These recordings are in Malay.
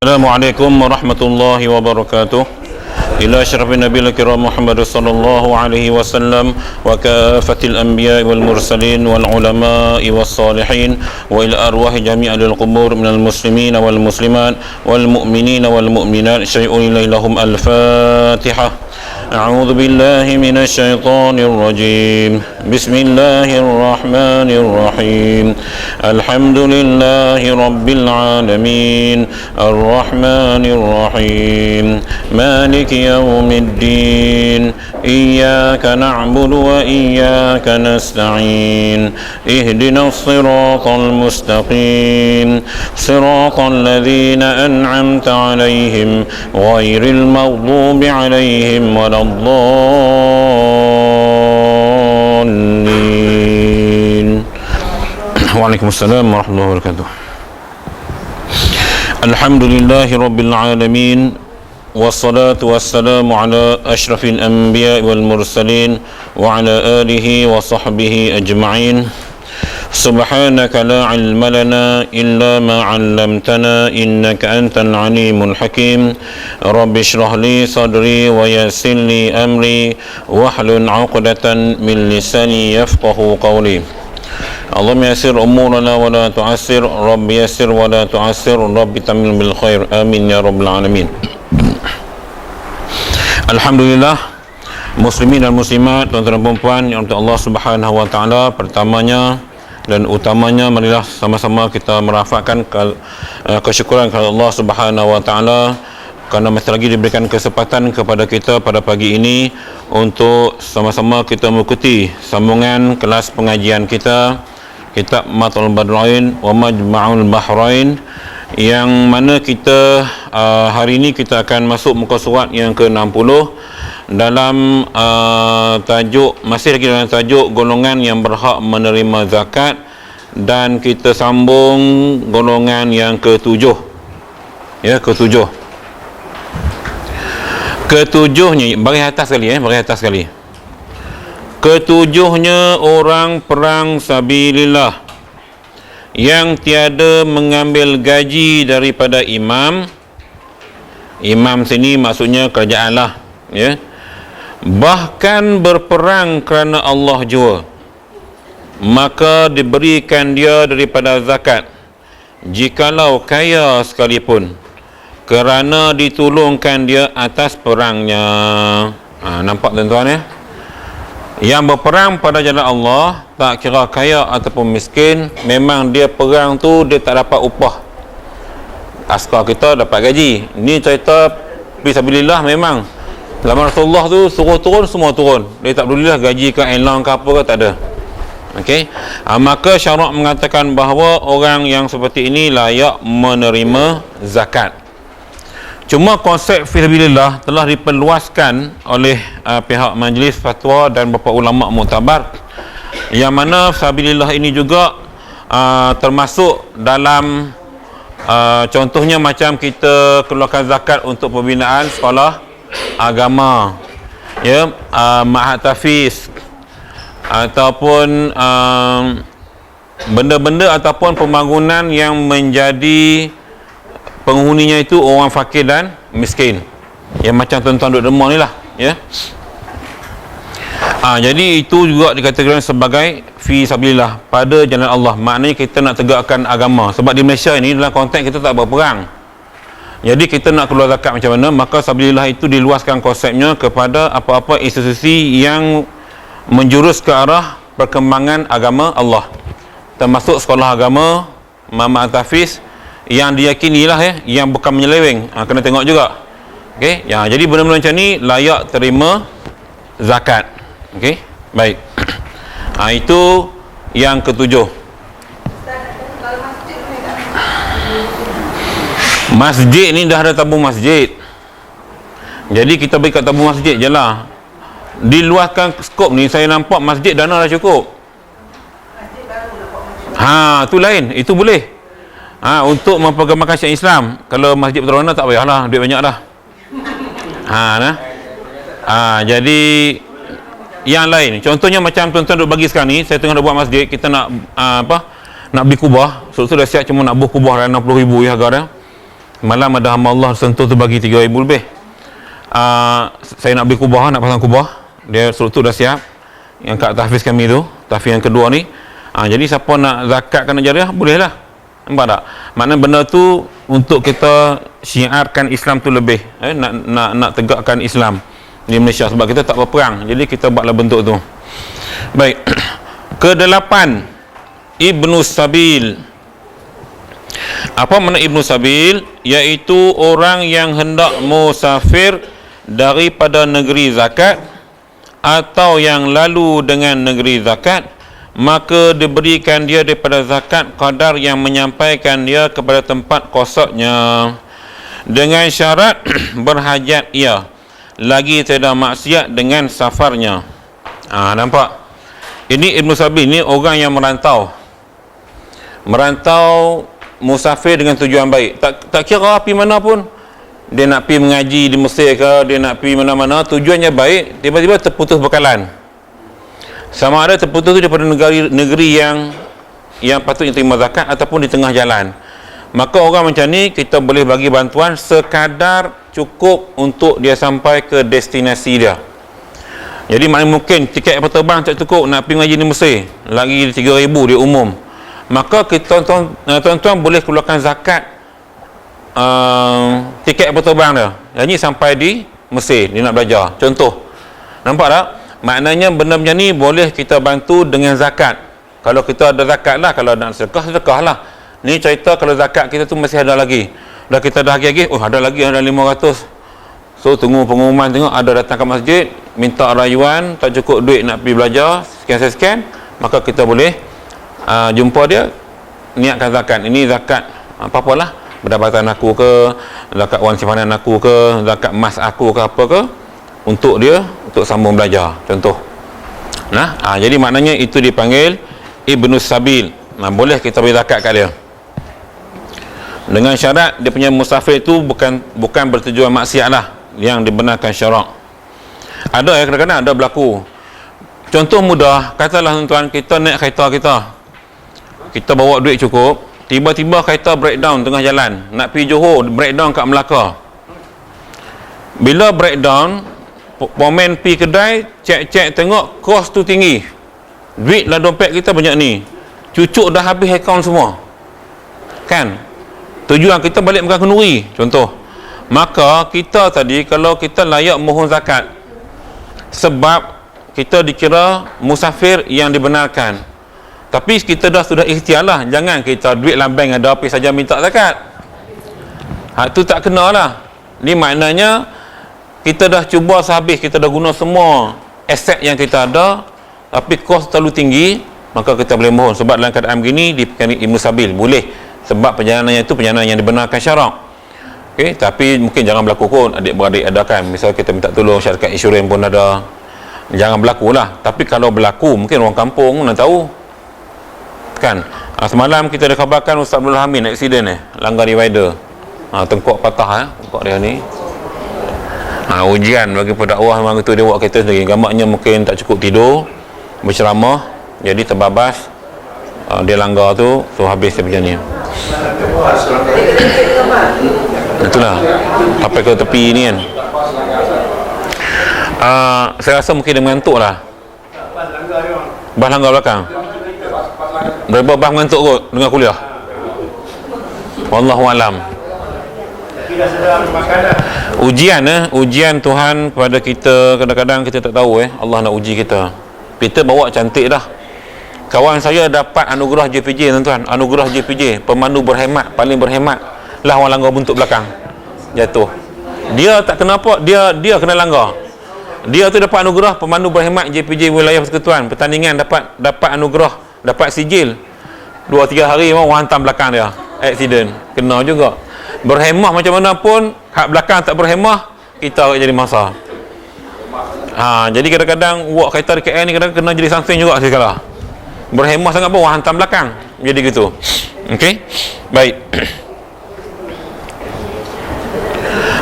Assalamualaikum warahmatullahi wabarakatuh. Ila asyrafin nabiyil kiram Muhammad sallallahu alaihi wasallam wa kafatil anbiya wal mursalin wal ulama was salihin wa ila arwahi jami'il qubur minal muslimin wal muslimat wal mu'minin wal mu'minat syai'un ilaihim al-fatihah. أعوذ بالله من الشيطان الرجيم بسم الله الرحمن الرحيم الحمد لله رب العالمين الرحمن الرحيم مالك يوم الدين إياك نعبد وإياك نستعين اهدنا الصراط المستقيم صراط الذين أنعمت عليهم غير المغضوب عليهم ولا الضالين. Waalaikumsalam warahmatullahi wabarakatuh. Alhamdulillahi rabbil alamin wassalatu wassalamu ala asyrafil anbiya wal mursalin wa ala alihi wa sahbihi ajma'in. Subhanaka la ilma lana illa ma 'allamtana innaka antal alimul hakim. Rabbi shrah li sadri wa yassir li amri wahlul 'uqdatan min lisani yafqahu qawli. Allahumma yassir umurana wa la tu'assir. Rabbi yassir wa la tu'assir. Rabbi tammim bil khair. Amin ya rabbal alamin. Alhamdulillah, muslimin dan muslimat, tuan-tuan dan puan-puan yang dirahmati Allah Subhanahu wa taala, pertamanya dan utamanya marilah sama-sama kita merafakkan kesyukuran kepada Allah Subhanahu wa taala kerana masih lagi diberikan kesempatan kepada kita pada pagi ini untuk sama-sama kita mengikuti sambungan kelas pengajian kita kitab Matlabul Badrain wa Majma'ul Bahrain, yang mana kita hari ini kita akan masuk muka surat yang ke-60 dalam tajuk, masih lagi dalam tajuk golongan yang berhak menerima zakat, dan kita sambung golongan yang ke-7. Ya, ke-7. Ke-7-nya baris atas sekali, baris atas sekali. Ke-7-nya orang perang sabilillah yang tiada mengambil gaji daripada imam. Imam sini maksudnya kerajaan lah, ya. Bahkan berperang kerana Allah jua, maka diberikan dia daripada zakat jikalau kaya sekalipun, kerana ditolongkan dia atas perangnya. Nampak tuan-tuan ya? Yang berperang pada jalan Allah, tak kira kaya ataupun miskin, memang dia perang tu dia tak dapat upah. Askar kita dapat gaji. Ini cerita fisabilillah, memang zaman Rasulullah tu suruh turun, semua turun. Dia tak pedulilah gaji ke elang ke apa ke, tak ada. Okey. Maka syarak mengatakan bahawa orang yang seperti ini layak menerima zakat. Cuma konsep fisabilillah telah diperluaskan oleh pihak majlis fatwa dan beberapa ulama muktabar, yang mana fisabilillah ini juga termasuk dalam contohnya macam kita keluarkan zakat untuk pembinaan sekolah agama, ya, ma'had tahfiz, ataupun benda-benda ataupun pembangunan yang menjadi penghuninya itu orang fakir dan miskin, yang macam tuan-tuan duduk demam ni lah, ya. Jadi itu juga dikategorikan sebagai fi sabilillah, pada jalan Allah. Maknanya kita nak tegakkan agama, sebab di Malaysia ini dalam konteks kita tak berperang. Jadi kita nak keluar zakat macam mana, maka sabilillah itu diluaskan konsepnya kepada apa-apa institusi yang menjurus ke arah perkembangan agama Allah, termasuk sekolah agama, ma'had tahfiz, yang diyakinilah, yang bukan menyeleweng. Kena tengok juga. Okey, ya, jadi benda-benda macam ni layak terima zakat. Okey, baik. Itu yang ke-7. Masjid ni dah ada tabung masjid, jadi kita beri kat tabung masjid je lah. Diluaskan skop ni, saya nampak masjid dana dah cukup. Tu lain, itu boleh. Untuk memperkembangkan syariat Islam. Kalau masjid berterona tak payahlah, duit banyak dah. Jadi yang lain, contohnya macam tuan-tuan duk bagi sekarang ni, saya tengah nak buat masjid, kita nak nak beli kubah, so dah siap, cuma nak buh kubah dah 60,000 ya harga dah. malam ada hamba Allah sentuh tu bagi 3,000 lebih. Saya nak beli kubah, nak pasang kubah, dia suruh tu dah siap, yang kat tahfiz kami tu, tahfiz yang kedua ni. Jadi siapa nak zakatkan jariah, boleh lah. Nampak tak? Maknanya benda tu untuk kita syiarkan Islam tu lebih, nak tegakkan Islam di Malaysia, sebab kita tak berperang, jadi kita buatlah bentuk tu. Baik. Ke-8, Ibnu Sabil. Apa makna Ibnu Sabil? Iaitu orang yang hendak musafir daripada negeri zakat atau yang lalu dengan negeri zakat, maka diberikan dia daripada zakat kadar yang menyampaikan dia kepada tempat kosotnya, dengan syarat berhajat ia, lagi tiada maksiat dengan safarnya. Nampak? Ini Ibnu Sabil, ni orang yang merantau musafir dengan tujuan baik, tak kira pergi mana pun. Dia nak pergi mengaji di Mesir ke, dia nak pergi mana-mana, tujuannya baik, tiba-tiba terputus bekalan. Sama ada terputus tu daripada negeri yang patutnya terima zakat ataupun di tengah jalan. Maka orang macam ni kita boleh bagi bantuan sekadar cukup untuk dia sampai ke destinasi dia. Jadi maknanya mungkin tiket penerbang tak cukup, nak pergi mengaji di Mesir, lagi 3,000 dia umum. Maka kita tuan-tuan boleh keluarkan zakat tiket penerbang dia. Jadi sampai di Mesir, dia nak belajar. Contoh. Nampak tak? Maknanya benda macam ni boleh kita bantu dengan zakat. Kalau kita ada zakat lah, kalau nak sedekah lah. Ni cerita kalau zakat kita tu masih ada lagi. Dah kita dah lagi, ada lagi, ada 500. So tunggu pengumuman, tengok ada datang ke masjid, minta rayuan, tak cukup duit nak pergi belajar, sekian-sekian, maka kita boleh jumpa dia, niatkan zakat. Ini zakat apa-apalah, pendapatan aku ke, zakat wang simpanan aku ke, zakat emas aku ke, apa ke, untuk dia, untuk sambung belajar, contoh. Jadi maknanya itu dipanggil Ibnu Sabil. Boleh kita beri zakat kat dia, dengan syarat dia punya musafir itu bukan bertujuan maksiat lah, yang dibenarkan syarak. Ada kadang-kadang ada berlaku. Contoh mudah, katalah tuan-tuan, kita naik kereta kita bawa duit cukup, tiba-tiba kereta breakdown tengah jalan, nak pergi Johor, breakdown kat Melaka. Bila breakdown, pomen pergi kedai, cek tengok kos tu tinggi, duit dalam dompet kita banyak ni, cucuk dah habis akaun semua, kan? Tujuan kita balik makan kenduri, contoh. Maka kita tadi, kalau kita layak mohon zakat, sebab kita dikira musafir yang dibenarkan, tapi kita sudah ikhtiar lah, jangan kita duit dalam bank ada apa saja minta zakat. Itu tak kena lah. Ni maknanya kita dah cuba sehabis, kita dah guna semua aset yang kita ada, tapi kos terlalu tinggi, maka kita boleh mohon. Sebab dalam keadaan begini dipanggil Ibnu Sabil, boleh, sebab perjalanannya itu perjalanan yang dibenarkan syarak. Okey, tapi mungkin jangan berlaku pun adik-beradik adakan, misal kita minta tolong syarikat insurans pun ada, jangan berlaku lah. Tapi kalau berlaku, mungkin orang kampung nak tahu, kan? Semalam kita dah khabarkan Ustaz Abdul Hamid aksiden langgar divider, tengkok patah, tengkok dia ni. Ujian bagi pendakwah memang itu, dia buat kereta sendiri, gambarnya mungkin tak cukup tidur, berceramah, jadi terbabas, dia langgar tu, so habis dia macam ni. Itulah sampai ke tepi ni kan. Saya rasa mungkin dia mengantuk lah, bas langgar belakang. Berapa bas mengantuk kot dengan kuliah, wallahualam. Ujian Tuhan pada kita, kadang-kadang kita tak tahu Allah nak uji kita. Kita bawa cantik dah. Kawan saya dapat anugerah JPJ, tuan-tuan, anugerah JPJ, pemandu berhemat, paling berhemat lah. Orang langgar buntut belakang jatuh, dia tak kena apa, dia kena langgar. Dia tu dapat anugerah pemandu berhemat JPJ wilayah Persekutuan, pertandingan dapat anugerah, dapat sijil. 2-3 hari orang hantam belakang dia, aksiden, kena juga. Berhemah macam mana pun, hak belakang tak berhemah, kita jadi masa. Jadi kadang-kadang buat kereta di KL ni kadang-kadang kena jadi something juga sekali. Berhemah sangat pun orang hantam belakang, jadi gitu. Okey, baik.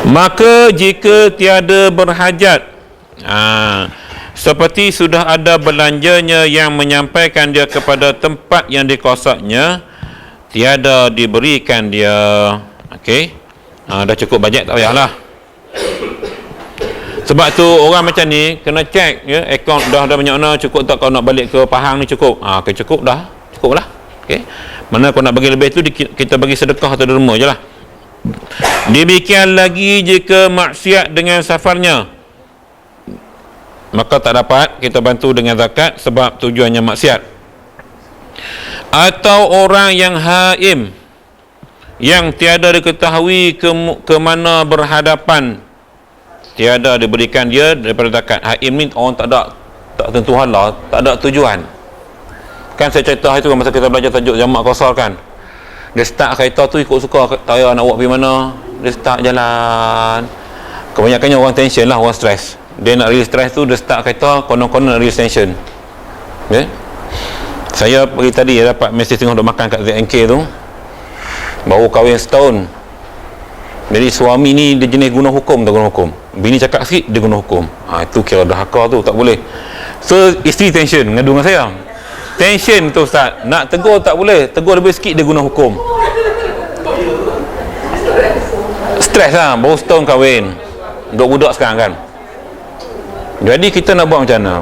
Maka jika tiada berhajat, seperti sudah ada belanjanya yang menyampaikan dia kepada tempat yang dikosaknya, tiada diberikan dia. Okey, dah cukup bajet, tak payahlah. Sebab tu orang macam ni kena check ya, akaun dah banyak mana, cukup tak kau nak balik ke Pahang ni, cukup. Cukup dah, cukup lah. Okey. Mana kau nak bagi lebih tu, kita bagi sedekah atau derma je lah. Demikian lagi jika maksiat dengan safarnya, maka tak dapat kita bantu dengan zakat sebab tujuannya maksiat. Atau orang yang haim, yang tiada diketahui ke mana berhadapan, tiada diberikan dia daripada zakat. Haim ni orang tak tentu halal, tak ada tujuan. Kan saya cerita itu masa kita belajar tajuk jamak qasar kan, dia start kereta tu ikut suka, tak payah nak buat pergi mana, dia start jalan. Kebanyakannya orang tension lah, orang stres. Dia nak release stres tu, dia start kereta konon-konon release tension. Okay? Saya pergi tadi dapat mesej tengah duk makan kat ZNK tu, baru kahwin setahun. Jadi suami ni dia jenis guna hukum, tak guna hukum. Bini cakap sikit dia guna hukum. Itu kira dah hakar tu, tak boleh. So isteri tension ngadu dengan saya. Tension tu Ustaz, nak tegur tak boleh, tegur lebih sikit dia guna hukum. Stres lah, baru setahun kahwin, duk budak sekarang kan. Jadi kita nak buat macam mana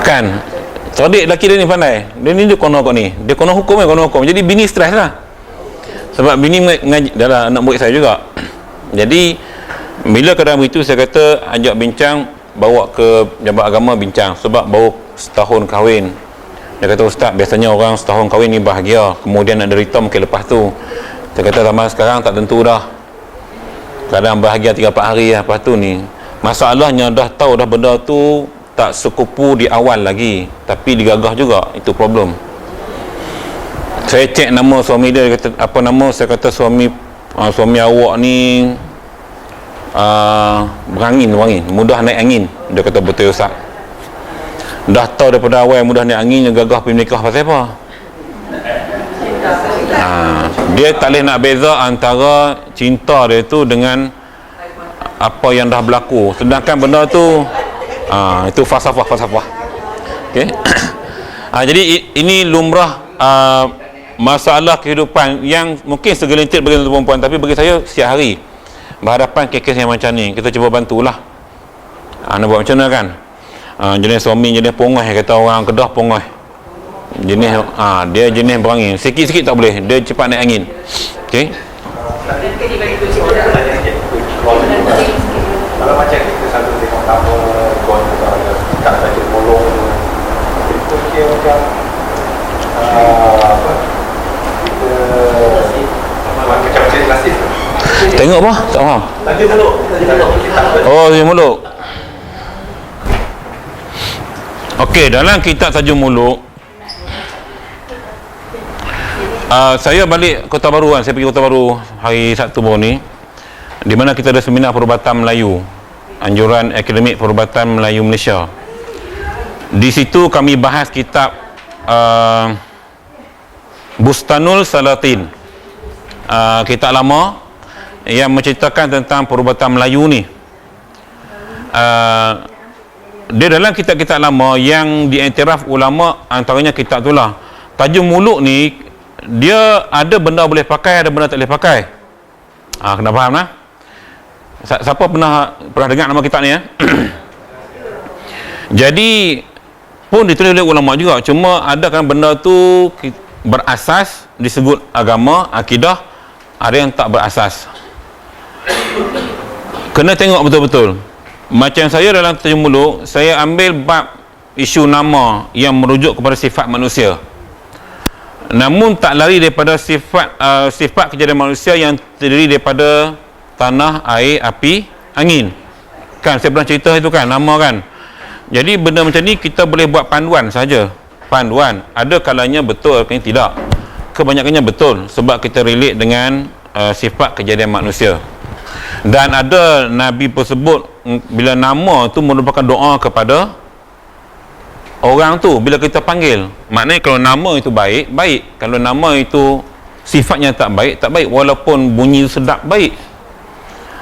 kan? Adik lelaki dia ni pandai, dia kono kau ni, dia kono hukum, jadi bini stres lah. Sebab bini mengaji, dah lah anak murid saya juga. Jadi bila keadaan begitu, saya kata ajak bincang, bawa ke jabat agama bincang. Sebab baru setahun kahwin. Dia kata, Ustaz, biasanya orang setahun kahwin ni bahagia, kemudian nak derita mungkin lepas tu. Saya kata zaman sekarang tak tentu dah, kadang bahagia 3-4 hari lah, lepas tu ni masalahnya dah tahu dah benda tu tak sekupu di awal lagi, tapi digagah juga, itu problem. Saya cek nama suami dia, kata apa nama, saya kata suami awak ni berangin, mudah naik angin. Dia kata betul Ustaz, dah tahu daripada awal mudah naik angin, gagah pergi menikah pasal apa? Dia tak boleh nak beza antara cinta dia tu dengan apa yang dah berlaku, sedangkan benda tu itu falsafah. Okey. Jadi ini lumrah masalah kehidupan yang mungkin segelintir bagi tuan perempuan, tapi bagi saya setiap hari berhadapan kes yang macam ni, kita cuba bantulah. Nak buat macam mana kan? Jenis suami jenis pongah, kata orang Kedah pongah. Jenis dia jenis berangin, sikit-sikit tak boleh, dia cepat naik angin. Okey. Kalau macam kita selalu tengok nama gol atau ada kat tajuk molong itu dia macam apa kita macam klasik. Tengok apa? Tak faham. Tajuk muluk. Oh, tajuk muluk. Okey, dalam kitab tajuk muluk, saya balik Kota Baru kan, saya pergi Kota Baru hari Sabtu baru ni, di mana kita ada seminar perubatan Melayu, anjuran akademik perubatan Melayu Malaysia. Di situ kami bahas kitab Bustanul Salatin, kitab lama yang menceritakan tentang perubatan Melayu ni. Dia dalam kitab-kitab lama yang diiktiraf ulama, antaranya kitab itulah. Tajuk muluk ni dia ada benda boleh pakai, ada benda tak boleh pakai. Kena faham lah. Siapa pernah dengar nama kitab ni ya? Jadi pun ditulis oleh ulama juga, cuma ada kan benda tu berasas disebut agama, akidah, ada yang tak berasas. Kena tengok betul-betul. Macam saya dalam tajuk muluk, saya ambil bab isu nama yang merujuk kepada sifat manusia, namun tak lari daripada sifat kejadian manusia yang terdiri daripada tanah, air, api, angin. Kan saya pernah cerita itu kan, nama kan. Jadi benda macam ni kita boleh buat panduan saja. Panduan, ada kalanya betul, kalanya tidak. Kebanyakannya betul sebab kita relate dengan sifat kejadian manusia. Dan ada Nabi tersebut bila nama tu merupakan doa kepada orang tu bila kita panggil. Maknanya kalau nama itu baik, baik. Kalau nama itu sifatnya tak baik, tak baik. Walaupun bunyi sedap, baik.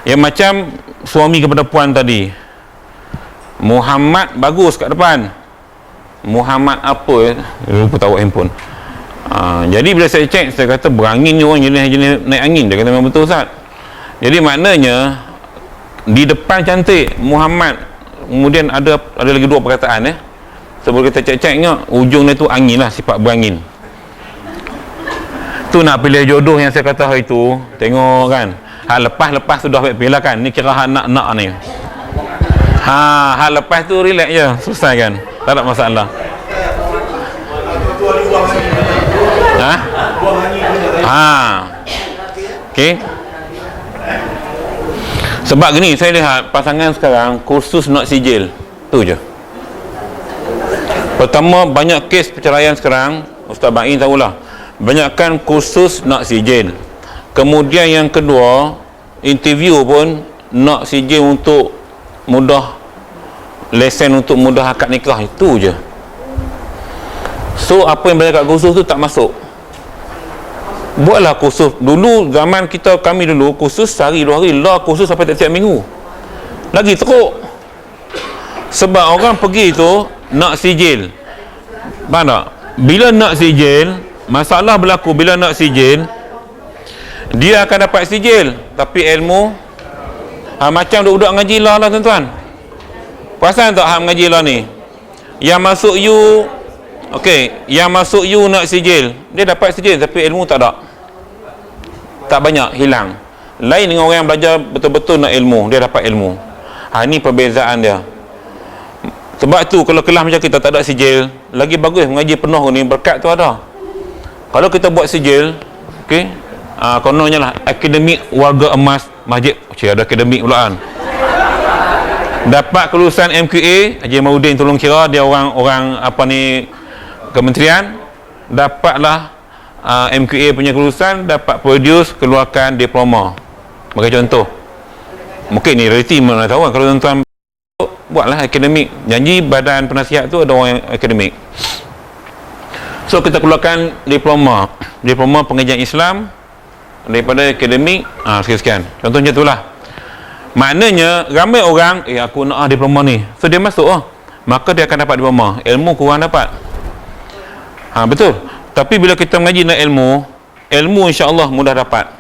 Yang macam suami kepada puan tadi, Muhammad bagus kat depan. Muhammad apa ya? Lupa tahu handphone. Jadi bila saya cek, saya kata berangin ni orang jenis naik angin. Dia kata memang betul Ustaz. Jadi maknanya di depan cantik Muhammad, kemudian ada lagi dua perkataan sebelum kita cek-cek tengok ujung dia tu angin lah, sifat berangin. Tu nak pilih jodoh yang saya kata hari tu, tengok kan. Lepas sudah baik pilih kan. Ni kira nak ni. Lepas tu relax je, selesai kan. Tak ada masalah. Okey. Sebab gini, saya lihat pasangan sekarang kursus nak sijil. Tu je. Pertama, banyak kes perceraian sekarang, Ustaz Bain tahulah. Banyakkan kursus nak sijil. Kemudian yang kedua, interview pun nak sijil untuk mudah, lesen untuk mudah akad nikah. Itu je. So apa yang belajar kat kursus tu tak masuk. Buatlah kursus. Dulu zaman kami dulu kursus sehari 2 hari, lah kursus sampai tiap minggu. Lagi teruk. Sebab orang pergi tu nak sijil. Faham tak? Bila nak sijil, masalah berlaku bila nak sijil, dia akan dapat sijil tapi ilmu macam duduk ngaji lah tuan-tuan. Perasan tak mengaji lah ni? Yang masuk you, yang masuk you nak sijil, dia dapat sijil tapi ilmu tak ada. Tak banyak, hilang. Lain dengan orang yang belajar betul-betul nak ilmu, dia dapat ilmu. Ini perbezaan dia. Sebab tu kalau kelas macam kita tak ada sijil, lagi bagus mengaji penuh ni, berkat tu ada. Kalau kita buat sijil, kononnya lah akademik warga emas masjid, ada akademik pula kan. Dapat kelulusan MQA, Haji Maudin tolong kira, dia orang kementerian, dapatlah MQA punya kelulusan, dapat produce, keluarkan diploma. Bagi contoh, mungkin ni realiti mana tahu kan. Kalau tuan-tuan buatlah akademik, janji badan penasihat tu ada orang yang akademik. So kita keluarkan diploma pengajian Islam daripada akademik, sekian-sekian. Contohnya itulah. Maknanya ramai orang, aku nak diploma ni. So dia masuk maka dia akan dapat diploma. Ilmu kurang dapat. Betul. Tapi bila kita mengaji nak ilmu insya-Allah mudah dapat.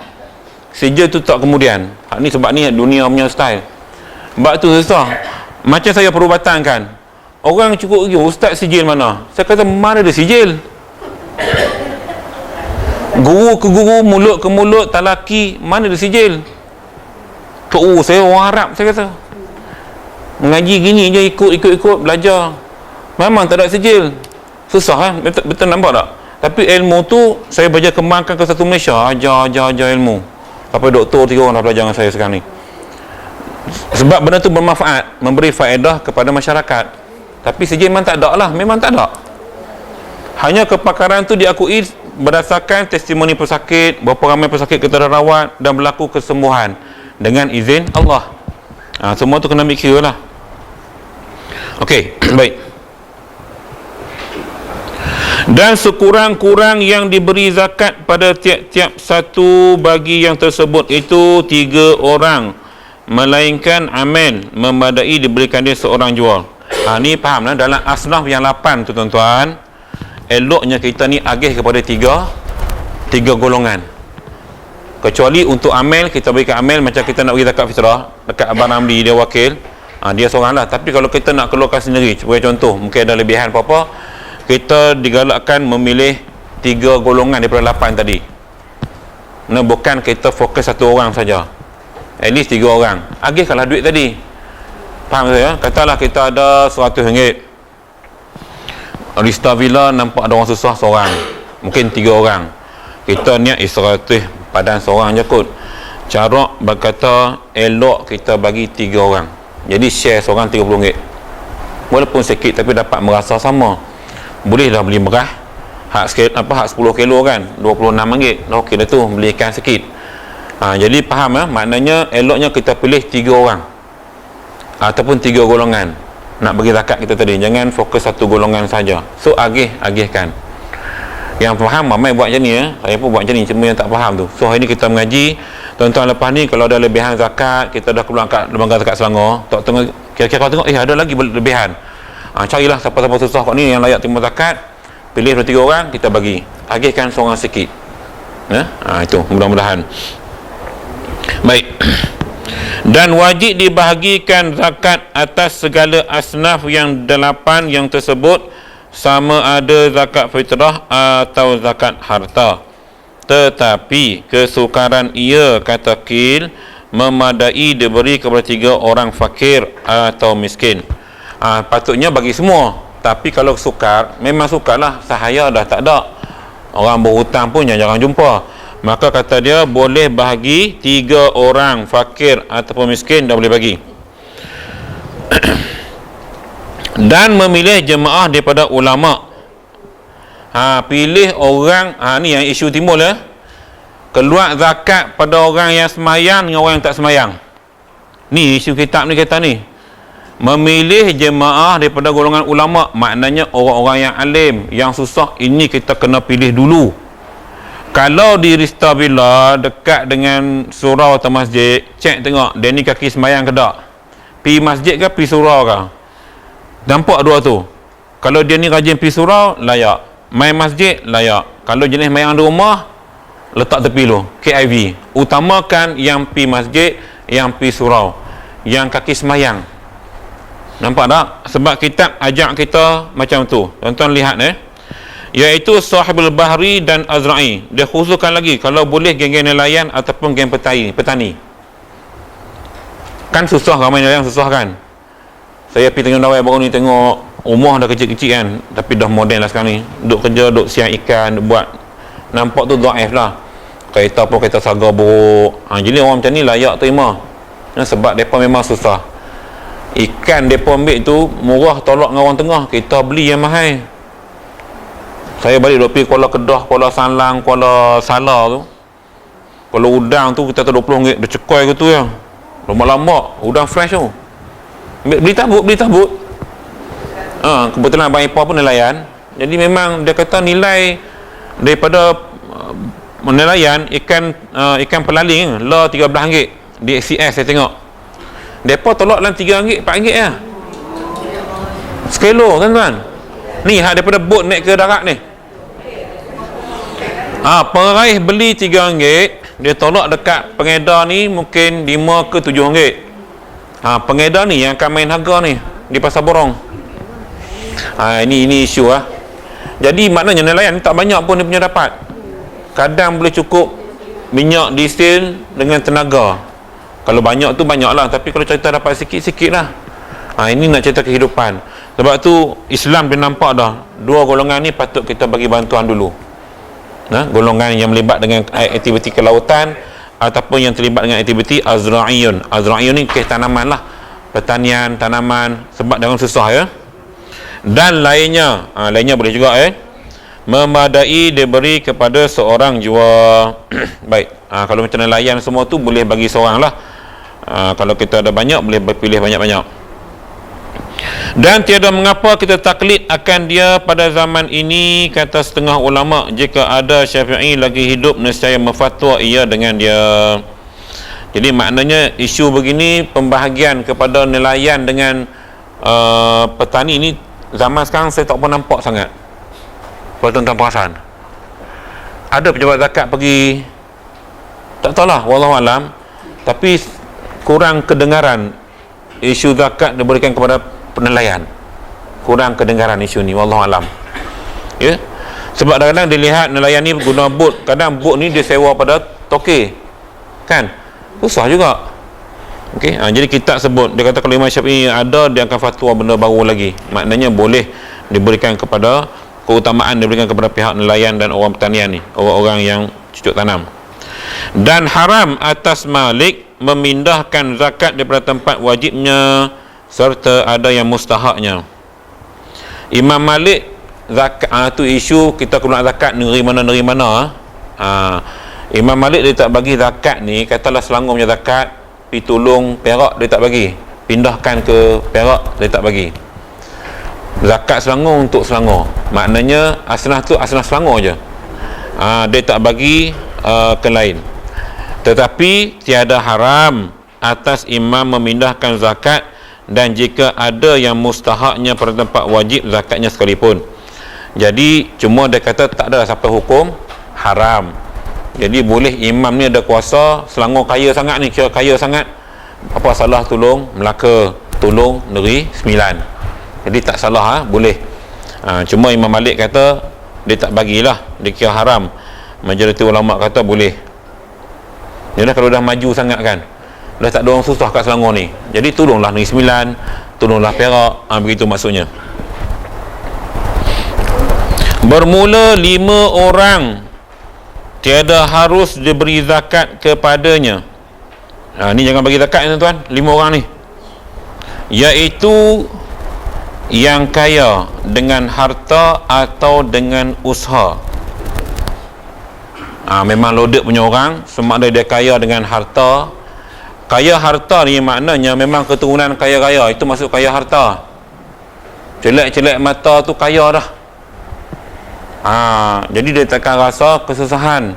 Sijil tu tak kemudian. Ni sebab ni dunia punya style. Sebab tu susah. Macam saya perubatan kan. Orang cukup pergi, ustaz sijil mana? Saya kata mana ada sijil? Guru ke guru, mulut ke mulut, talaki, mana ada sijil? Saya orang Arab, saya kata. Mengaji gini je, ikut belajar. Memang tak ada sijil. Susah kan? Betul nampak tak? Tapi ilmu tu saya belajar kembangkan ke satu Malaysia. Ajar ilmu. Sampai doktor 3 orang dah belajar dengan saya sekarang ni. Sebab benda tu bermanfaat, memberi faedah kepada masyarakat. Tapi sijil memang tak ada lah. Memang tak ada. Hanya kepakaran tu diakui berdasarkan testimoni pesakit, berapa ramai pesakit kita dah rawat dan berlaku kesembuhan dengan izin Allah. Semua tu kena mikir lah. Okey, baik. Dan sekurang-kurang yang diberi zakat pada tiap-tiap satu bagi yang tersebut itu 3 orang, melainkan amil memadai diberikan dia seorang jual. Ni faham lah. Dalam asnaf yang 8 tu tuan-tuan, eloknya kita ni agih kepada 3 golongan. Kecuali untuk amil, kita berikan amil macam kita nak bagi zakat fitrah dekat Abang Ramli, dia wakil, dia seorang lah. Tapi kalau kita nak keluarkan sendiri, sebagai contoh, mungkin ada lebihan apa-apa, kita digalakkan memilih 3 golongan daripada 8 tadi. Bukan kita fokus 1 orang saja, at least 3 orang. Agihkanlah duit tadi. Faham saya? Katalah kita ada RM100, Rista Villa nampak ada orang susah seorang, mungkin 3 orang, kita niat 100 padan seorang je kot. Cara berkata elok kita bagi 3 orang, jadi share seorang RM30, walaupun sikit tapi dapat merasa sama. Bolehlah beli beras hak 10 kilo kan, RM26, okey dah tu, belikan sikit. Jadi faham maknanya eloknya kita pilih 3 orang ataupun 3 golongan nak bagi zakat kita tadi. Jangan fokus 1 golongan saja. So agihkan. Yang faham ramai buat macam ni. Saya pun buat macam ni, cuma yang tak faham tu. So hari ni kita mengaji, tuan-tuan, lepas ni kalau ada lebihan zakat, kita dah keluar kat lembaga zakat Selangor, tak tengok, kira-kira kau tengok ada lagi lebihan, carilah siapa-siapa susah kat ni yang layak terima zakat, pilih 2-3 orang, kita bagi. agihkan seorang sikit. Itu mudah-mudahan. Baik. Dan wajib dibahagikan zakat atas segala asnaf yang 8 yang tersebut, sama ada zakat fitrah atau zakat harta. Tetapi kesukaran ia, kata Qil, memadai diberi kepada 3 orang fakir atau miskin. Patutnya bagi semua. Tapi kalau sukar, memang sukarlah, sahaya dah tak ada. Orang berhutang pun jarang jumpa. Maka kata dia boleh bahagi 3 orang fakir ataupun miskin, dah boleh bagi. Dan memilih jemaah daripada ulama. Pilih orang, ni yang isu timbul keluar zakat pada orang yang semayang dengan orang yang tak semayang. Ni isu kitab ni kata ni. Memilih jemaah daripada golongan ulama, maknanya orang-orang yang alim, yang susah, ini kita kena pilih dulu. Kalau di Ristabila dekat dengan surau atau masjid, cek tengok dia ni kaki semayang ke tak, pi masjid ke pi surau ke. Nampak dua tu. Kalau dia ni rajin pi surau, layak. Main masjid, layak. Kalau jenis mayang di rumah, letak tepi lu, KIV. Utamakan yang pi masjid, yang pi surau, yang kaki semayang. Nampak tak? Sebab kitab ajak kita macam tu. Tuan-tuan lihat iaitu Sahibul Bahri dan Azra'i. Dia khususkan lagi kalau boleh geng-geng nelayan ataupun geng petani. Kan susah, ramai nelayan susah kan. Saya pergi Tanjung Dawai baru ni, tengok rumah dah kecil-kecil kan, tapi dah moden lah sekarang ni. Duk kerja, duk siang ikan, duk buat. Nampak tu dhaif lah. Kereta pun kereta saga buruk. Jadi orang macam ni layak terima. Sebab mereka memang susah. Ikan mereka ambil tu murah, tolak dengan orang tengah. Kita beli yang mahal. Saya balik duk pergi Kuala Kedah, Kuala Salang, Kuala Sala tu. Kalau udang tu kita tak RM20, dia cekoi ke tu ya. Lama-lama udang fresh tu. Beli tabut. Kebetulan abang ipar pun nelayan. Jadi memang dia kata nilai daripada nelayan ikan pelaling lah RM13 di XCS saya tengok. Depa tolak dalam RM3, RM4 ya. Sekilo tuan-tuan. Ni daripada bot naik ke darat ni. Peraih beli RM3, dia tolak dekat pengedar ni mungkin RM5 ke RM7. Pengedar ni yang akan main harga ni di Pasar Borong. Ini isu Jadi maknanya nelayan tak banyak pun dia punya dapat. Kadang boleh cukup minyak diesel dengan tenaga. Kalau banyak tu banyak lah, tapi kalau cerita dapat sikit-sikit lah. Ini nak cerita kehidupan. Sebab tu Islam dia nampak dah, dua golongan ni patut kita bagi bantuan dulu. Golongan yang melibat dengan aktiviti kelautan ataupun yang terlibat dengan aktiviti azra'iyun. Azra'iyun ni kes tanaman lah, pertanian, tanaman, sebab dia orang susah ya. Dan lainnya boleh juga memadai diberi kepada seorang jua. Baik, kalau macam nelayan semua tu boleh bagi seorang lah. Kalau kita ada banyak, boleh pilih banyak-banyak. Dan tiada mengapa kita taklid akan dia pada zaman ini, kata setengah ulama. Jika ada Syafi'i lagi hidup, nescaya memfatwa ia dengan dia. Jadi maknanya isu begini, pembahagian kepada nelayan dengan petani ni, zaman sekarang saya tak pernah nampak sangat. Kalau tuan-tuan perasan, ada pejabat zakat pergi, tak tahulah, wallahualam, tapi kurang kedengaran isu zakat diberikan kepada penelayan. Kurang kedengaran isu ni, wallahualam. Ya, sebab kadang-kadang dilihat nelayan ni guna bot, kadang bot ni dia sewa pada toke kan, susah juga. Okey, jadi kita sebut, dia kata kalau Imam Syafi'i ada, dia akan fatwa benda baru lagi. Maknanya boleh diberikan kepada, keutamaan diberikan kepada pihak nelayan dan orang pertanian ni, orang-orang yang cucuk tanam. Dan haram atas Malik memindahkan zakat daripada tempat wajibnya serta ada yang mustahaknya. Imam Malik zakat tu isu kita keluar zakat negeri mana. Imam Malik dia tak bagi zakat ni, katalah Selangor punya zakat, pi tolong Perak dia tak bagi, pindahkan ke Perak dia tak bagi. Zakat Selangor untuk Selangor, maknanya asnah tu asnah Selangor je. Dia tak bagi ke lain. Tetapi tiada haram atas imam memindahkan zakat, dan jika ada yang mustahaknya pada tempat wajib zakatnya sekalipun. Jadi cuma dia kata tak ada sampai hukum haram. Jadi boleh imam ni ada kuasa Selangor kaya sangat ni, kira kaya sangat, apa salah tolong Melaka, tolong Negeri Sembilan, jadi tak salah boleh. Cuma Imam Malik kata dia tak bagilah, dia kira haram. Majoriti ulama kata boleh. Jadi kalau dah maju sangat kan, dah tak ada orang susah kat Selangor ni, jadi tolonglah Negeri Sembilan, tolonglah Perak, begitu maksudnya. Bermula 5 orang tiada harus diberi zakat kepadanya. Ni jangan bagi zakat tuan-tuan, 5 orang ni, iaitu yang kaya dengan harta atau dengan usaha. Memang loaded punya orang, sama ada dia kaya dengan harta. Kaya harta ni maknanya memang keturunan kaya-kaya, itu masuk kaya harta. Celak-celak mata tu kaya dah. Jadi dia takkan rasa kesusahan.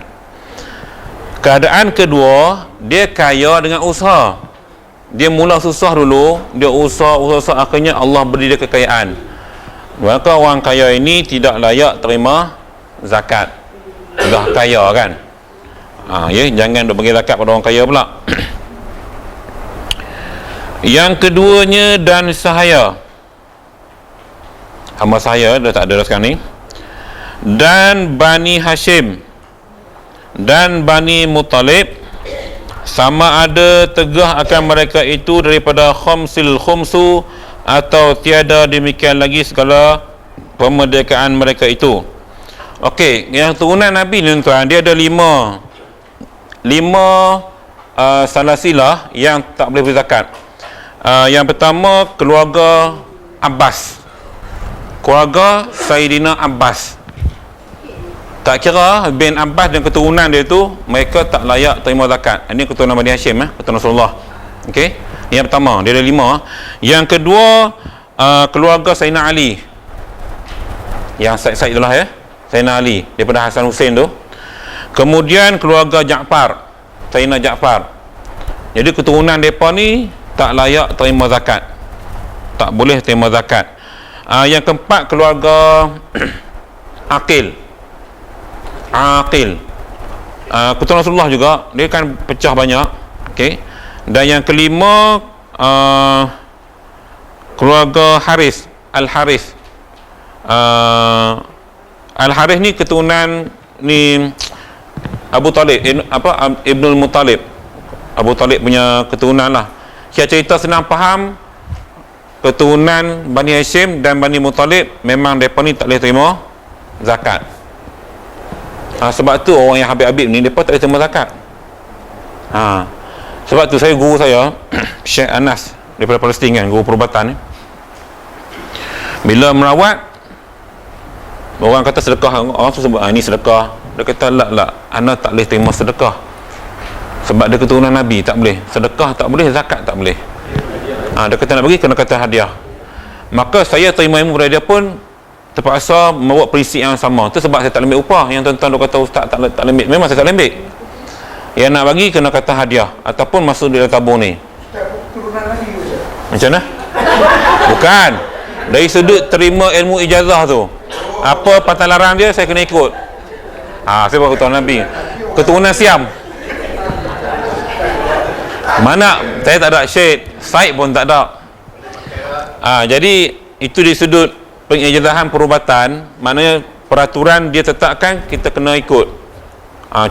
Keadaan kedua, dia kaya dengan usaha. Dia mula susah dulu, dia usaha akhirnya Allah beri dia kekayaan. Maka orang kaya ini tidak layak terima zakat. Dah kaya kan. Jangan duk bagi zakat pada orang kaya pula. Yang keduanya, dan sahaya. Hamba sahaya dah tak ada sekarang ni. Dan Bani Hashim dan Bani Muttalib, sama ada tegah akan mereka itu daripada khumsil khumsu, atau tiada demikian lagi segala pemerdekaan mereka itu. Okey, yang turunan Nabi ni tuan, dia ada 5 salasilah yang tak boleh berzakat. Yang pertama, keluarga Abbas, keluarga Sayyidina Abbas. Tak kira bin Abbas dan keturunan dia tu, mereka tak layak terima zakat. Ini keturunan Bani Hashim, keturunan Rasulullah. Okey, yang pertama, dia ada 5. Yang kedua, keluarga Sayyidina Ali, yang Said itulah Sayyidina Ali daripada Hasan Hussein tu. Kemudian keluarga Ja'far, Sayyidina Ja'far. Jadi keturunan mereka ni tak layak terima zakat, tak boleh terima zakat. Yang keempat, keluarga Aqil, keturunan Rasulullah juga, dia kan pecah banyak. Okey. Dan yang kelima, keluarga Haris, Al-Haris. Al-Haris ni keturunan ni Abu Talib, Ibnul Muttalib, Abu Talib punya keturunan lah. Kita cerita senang faham, keturunan Bani Hashim dan Bani Muttalib memang mereka ni tak boleh terima zakat. Sebab tu orang yang habib-habib ni mereka tak boleh terima zakat. Sebab tu saya, guru saya Syekh Anas daripada Palestin kan, guru perubatan ni, bila merawat orang kata sedekah, orang tu sebut ini sedekah, dia kata la, ana tak boleh terima sedekah sebab dia keturunan Nabi, tak boleh sedekah, tak boleh zakat, tak boleh. Dia kata nak bagi kena kata hadiah. Maka saya terima ilmu dari dia pun terpaksa membuat prinsip yang sama. Tu sebab saya tak lembik upah. Yang tuan-tuan dia kata ustaz tak lembik, memang saya tak lembik. Yang nak bagi kena kata hadiah ataupun masuk dalam tabung ni. Macam mana? Bukan, dari sudut terima ilmu ijazah tu, apa patah larang dia saya kena ikut. Saya buat keturunan Nabi, keturunan Siam. Mana saya tak ada, Syed Said pun tak ada. Jadi itu di sudut pengijazahan perubatan, maknanya peraturan dia tetapkan kita kena ikut.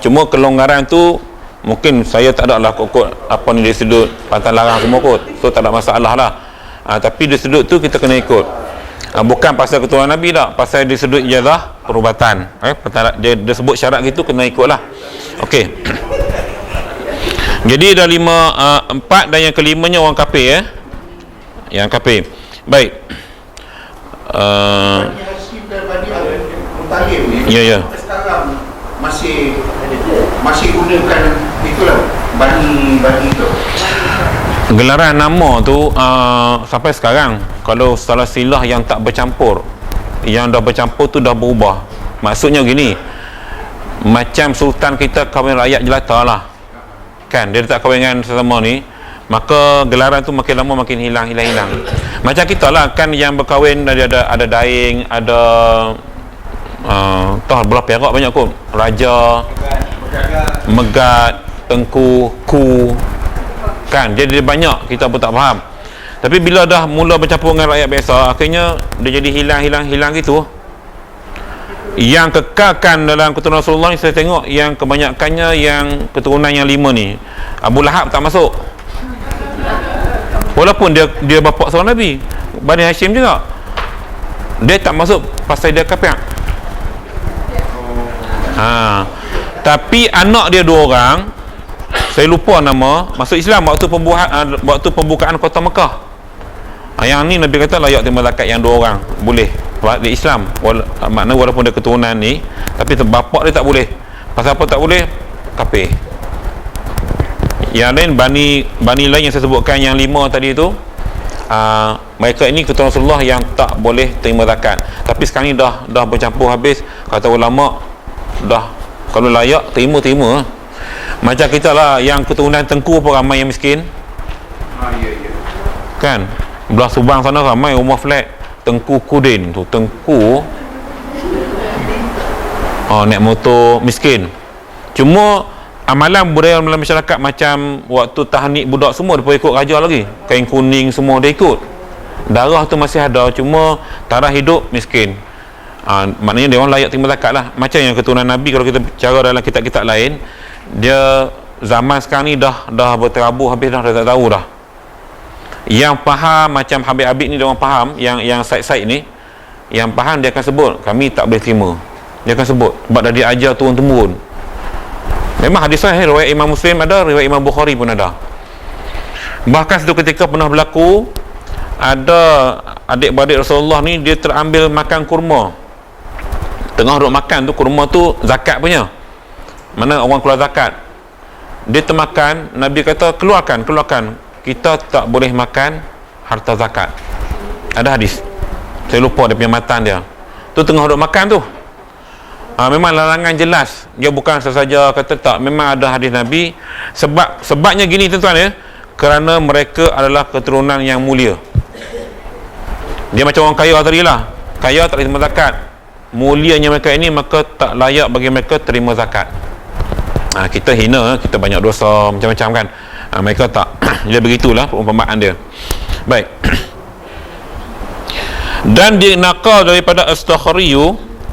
Cuma kelonggaran tu mungkin saya tak ada lah ikut apa ni di sudut pantang larang semua kot, so tak ada masalah lah. Tapi di sudut tu kita kena ikut. Bukan pasal keturunan Nabi tak, pasal di sudut ijazah perubatan. Dia sebut syarat gitu, kena ikut lah. Okey. Jadi dah 4 dan yang kelimanya orang kafir yang kafir. Baik. Ya. Sekarang masih gunakan itulah bani itu. Gelaran nama tu sampai sekarang, kalau salah silah yang tak bercampur, yang dah bercampur tu dah berubah. Maksudnya gini, macam sultan kita kahwin rakyat jelata lah kan, dia tak kahwin dengan sesama ni, maka gelaran tu makin lama makin hilang. Macam kita lah kan, yang berkahwin ada daing, ada Toh belah Perak banyak kot. Raja, Megat, Tengku, Ku, kan, jadi dia banyak, kita pun tak faham. Tapi bila dah mula bercampur dengan rakyat biasa, akhirnya dia jadi hilang gitu. Yang kekalkan dalam keturunan Rasulullah ni, saya tengok yang kebanyakannya yang keturunan yang 5 ni. Abu Lahab tak masuk, walaupun dia bapa seorang Nabi, Bani Hashim juga, dia tak masuk pasal dia kafir. Tapi anak dia 2 orang, saya lupa nama, masuk Islam waktu pembukaan kota Mekah. Yang ni Nabi kata layak terima zakat yang 2 orang, boleh di Islam. Makna walaupun dia keturunan ni, tapi bapa dia tak boleh. Pasal apa tak boleh? Kafir. Yang lain, bani lain yang saya sebutkan yang 5 tadi tu, mereka ini keturunan Rasulullah yang tak boleh terima zakat. Tapi sekarang ni dah bercampur habis. Kata ulama, dah kalau layak terima. Macam kita lah, yang keturunan Tengku pun ramai yang miskin. Ya. Kan, belah Subang sana ramai rumah flat Tengku Kudin tu. Tengku naik motor, miskin. Cuma amalan budaya dalam masyarakat macam waktu tahnik budak semua dia ikut raja lagi, kain kuning semua dia ikut. Darah tu masih ada, cuma taraf hidup miskin. Maknanya dia orang layak terima zakat lah. Macam yang keturunan Nabi, kalau kita bicara dalam kitab-kitab lain, dia zaman sekarang ni dah berterabur habis dah tak tahu dah. Yang faham macam Habib-Habib ni, dia orang faham, yang side-side ni, yang faham dia akan sebut kami tak boleh terima. Dia akan sebut sebab dah diajar turun-temurun. Memang hadis sahih, riwayat Imam Muslim ada, riwayat Imam Bukhari pun ada. Bahkan satu ketika pernah berlaku, ada adik-beradik Rasulullah ni, dia terambil makan kurma. Tengah duduk makan tu, kurma tu zakat punya, mana orang keluar zakat. Dia termakan, Nabi kata keluarkan, kita tak boleh makan harta zakat. Ada hadis, saya lupa dia punya matan dia tu, tengah duduk makan tu. Memang larangan jelas, dia bukan sesaja kata tak, memang ada hadis Nabi. Sebabnya gini tuan-tuan ya, kerana mereka adalah keturunan yang mulia. Dia macam orang kaya tadi lah, kaya tak boleh terima zakat. Mulianya mereka ini, maka tak layak bagi mereka terima zakat. Kita hina, kita banyak dosa macam-macam kan. Mereka tak. Dia begitulah perumpamaan dia. Baik. Dan dia nakal daripada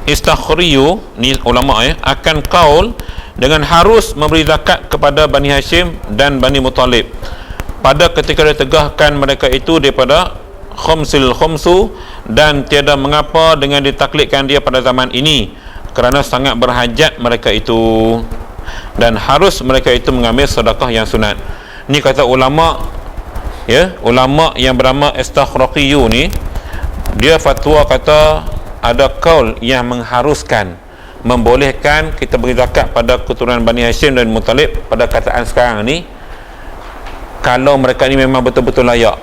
Istakhriyu ni ulama akan kaul dengan harus memberi zakat kepada Bani Hashim dan Bani Muttalib pada ketika dia tegahkan mereka itu daripada khumsu, dan tiada mengapa dengan ditaklidkan dia pada zaman ini, kerana sangat berhajat mereka itu, dan harus mereka itu mengambil sedekah yang sunat. Ni kata ulama ya, ulama yang bernama Istakhriyu ni, dia fatwa kata ada kaul yang mengharuskan, membolehkan kita beri zakat pada keturunan Bani Hashim dan Muttalib pada kataan sekarang ni, kalau mereka ni memang betul-betul layak.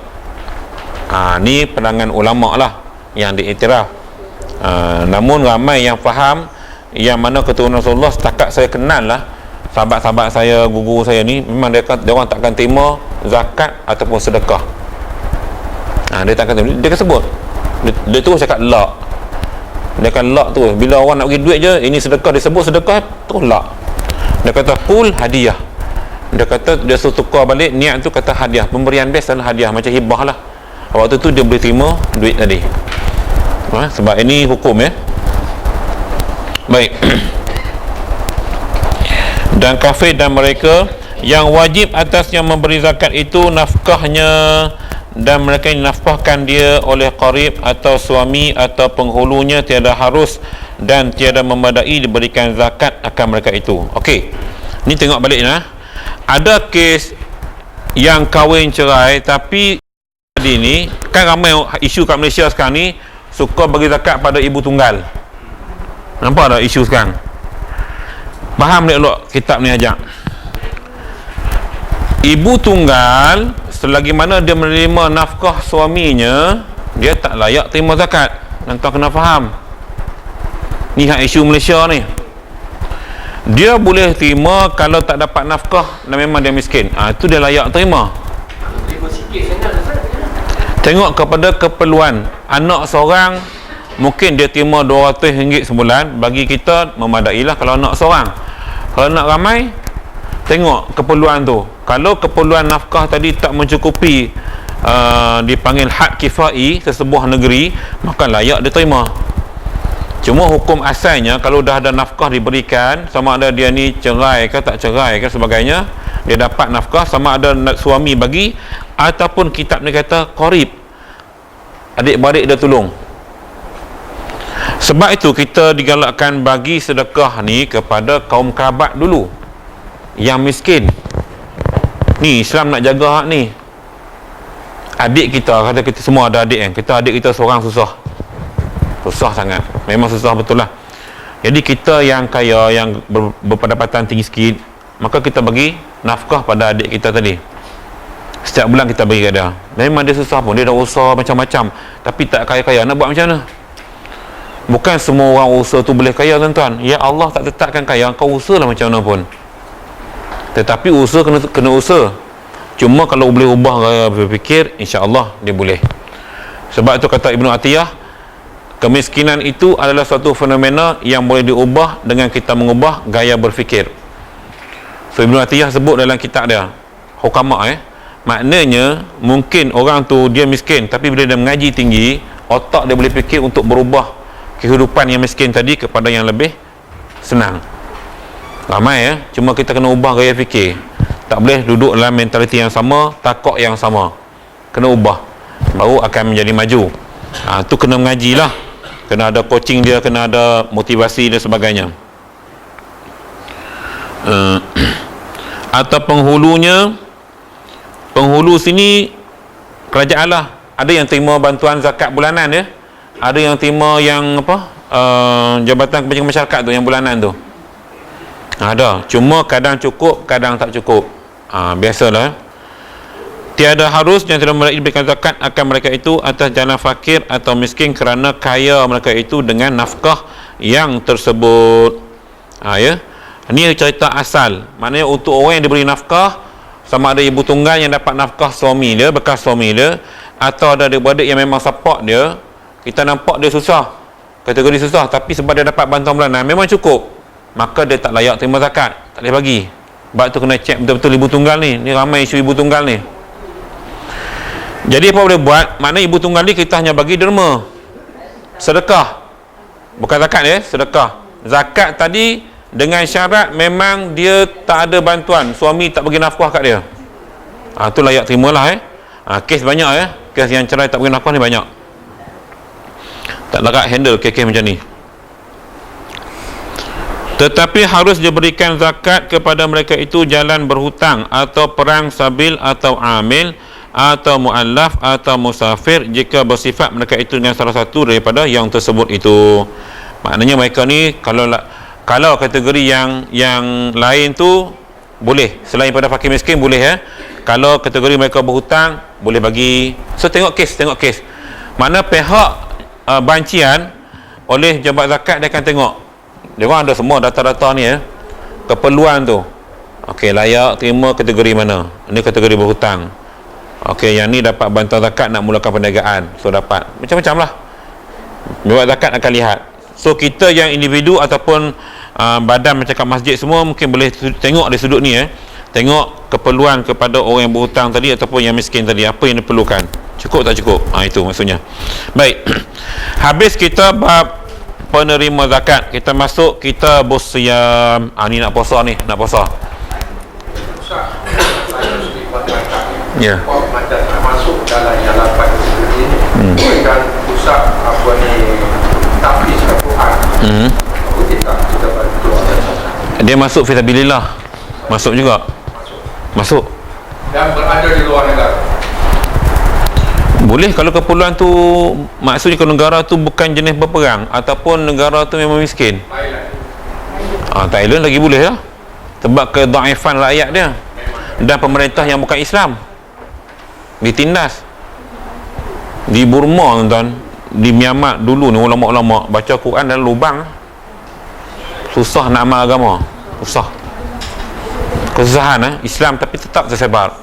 Ni pandangan ulama lah yang diiktiraf. Namun ramai yang faham, yang mana keturunan Rasulullah, setakat saya kenal lah sahabat-sahabat saya, guru saya ni, memang dia orang takkan terima zakat ataupun sedekah. Dia takkan terima. Dia akan sebut, dia terus cakap lak. Dia akan lak tu, bila orang nak bagi duit je, ini sedekah, dia sebut sedekah, terus lak. Dia kata kul hadiah. Dia kata, dia suruh tukar balik niat tu, kata hadiah, pemberian biasa lah, hadiah, macam hibah lah. Waktu tu dia boleh terima duit tadi. Sebab ini hukum ya. Baik. Dan kafir dan mereka yang wajib atasnya memberi zakat itu nafkahnya, dan mereka dinafkahkan dia oleh qarib atau suami atau penghulunya, tiada harus dan tiada memadai diberikan zakat akan mereka itu. Okey, ni tengok balik lah. Ada kes yang kahwin cerai, tapi tadi ni kan ramai isu kat Malaysia sekarang ni, suka bagi zakat pada ibu tunggal. Nampak tak isu sekarang? Faham tak elok kitab ni ajak? Ibu tunggal, selagi mana dia menerima nafkah suaminya, dia tak layak terima zakat. Nanti kena faham. Ni hak isu Malaysia ni. Dia boleh terima kalau tak dapat nafkah dan memang dia miskin. Itu dia layak terima. Tengok kepada keperluan. Anak seorang mungkin dia terima RM200 sebulan, bagi kita memadailah kalau nak seorang. Kalau nak ramai, tengok keperluan tu. Kalau keperluan nafkah tadi tak mencukupi, dipanggil had kifai sesebuah negeri, maka layak diterima. Cuma hukum asalnya kalau dah ada nafkah diberikan, sama ada dia ni cerai ke tak cerai ke sebagainya, dia dapat nafkah, sama ada suami bagi ataupun kitab ni kata qarib, adik-beradik dia tolong. Sebab itu kita digalakkan bagi sedekah ni kepada kaum kerabat dulu yang miskin. Ni Islam nak jaga hak ni. Adik kita, kata kita semua ada adik kan, kita adik kita seorang susah sangat, memang susah betul lah. Jadi kita yang kaya, yang berpendapatan tinggi sikit, maka kita bagi nafkah pada adik kita tadi. Setiap bulan kita bagi kat dia. Memang dia susah pun, dia dah usaha macam-macam, tapi tak kaya-kaya, nak buat macam mana? Bukan semua orang usaha tu boleh kaya, tuan-tuan. Ya Allah tak tetapkan kaya, kau usaha lah macam mana pun. Tetapi usaha kena usaha. Cuma kalau boleh ubah gaya berfikir, insya-Allah dia boleh. Sebab itu kata Ibnu Atiyah, kemiskinan itu adalah suatu fenomena yang boleh diubah dengan kita mengubah gaya berfikir. So Ibnu Atiyah sebut dalam kitab dia Hukama, maknanya mungkin orang tu dia miskin, tapi bila dia mengaji tinggi, otak dia boleh fikir untuk berubah kehidupan yang miskin tadi kepada yang lebih senang. Ramai cuma kita kena ubah gaya fikir. Tak boleh duduk dalam mentaliti yang sama, takut yang sama. Kena ubah, baru akan menjadi maju. Tu kena mengaji lah, kena ada coaching dia, kena ada motivasi dan sebagainya. Atau penghulunya, penghulu sini kerajaan lah. Ada yang terima bantuan zakat bulanan ya, ada yang terima yang apa, jabatan kebajikan masyarakat tu yang bulanan tu ada. Cuma kadang cukup, kadang tak cukup. Biasalah. Tiada harus yang tidak diberikan zakat akan mereka itu atas jalan fakir atau miskin kerana kaya mereka itu dengan nafkah yang tersebut. Ya. Ini cerita asal. Maknanya untuk orang yang diberi nafkah, sama ada ibu tunggal yang dapat nafkah suami dia, bekas suami dia, atau ada adik-beradik yang memang support dia, kita nampak dia susah, kategori susah, tapi sebab dia dapat bantuan bulanan memang cukup, maka dia tak layak terima zakat, tak boleh bagi. Sebab tu kena cek betul-betul ibu tunggal ni. Ni ramai isu ibu tunggal ni. Jadi apa boleh buat? Maknanya ibu tunggal ni kita hanya bagi derma, sedekah, bukan zakat ya, sedekah. Zakat tadi dengan syarat memang dia tak ada bantuan, suami tak bagi nafkah kat dia. Tu layak terimalah kes banyak kes yang cerai tak bagi nafkah ni banyak. Tak layak handle kes-kes macam ni. Tetapi harus diberikan zakat kepada mereka itu jalan berhutang atau perang sabil atau amil atau muallaf atau musafir jika bersifat mereka itu dengan salah satu daripada yang tersebut itu. Maknanya mereka ni kalau kategori yang lain tu boleh, selain pada fakir miskin boleh Kalau kategori mereka berhutang boleh bagi. So tengok kes. Mana pihak bancian oleh jabat zakat dia akan tengok. Dia orang ada semua data-data ni keperluan tu. Okey, layak terima kategori mana? Ini kategori berhutang. Okey, yang ni dapat bantuan zakat nak mulakan perniagaan. So dapat. Macam-macam lah. Jabat zakat akan lihat. So kita yang individu ataupun badan macam kat masjid semua mungkin boleh tengok dari sudut ni tengok keperluan kepada orang yang berhutang tadi ataupun yang miskin tadi, apa yang diperlukan, cukup tak cukup, itu maksudnya. Baik, habis kita bab penerima zakat, kita masuk kita bersiam. Ni nak puasa ni, nak puasa. Ya. Macam nak masuk dalam yang 8 ini dan pusat apa ni tahfiz Al-Quran. Kita bantu dia masuk fisabilillah, masuk juga, masuk dan berada di luar negara. Boleh kalau keperluan tu, maksudnya kalau negara tu bukan jenis berperang ataupun negara tu memang miskin. Thailand lagi boleh lah, sebab kedaifan rakyat dia dan pemerintah yang bukan Islam ditindas. Di Burma tuan, di Myanmar dulu ni ulama-ulama baca Quran dalam lubang, susah nak amal agama, susah, kesusahan Islam, tapi tetap tersebar.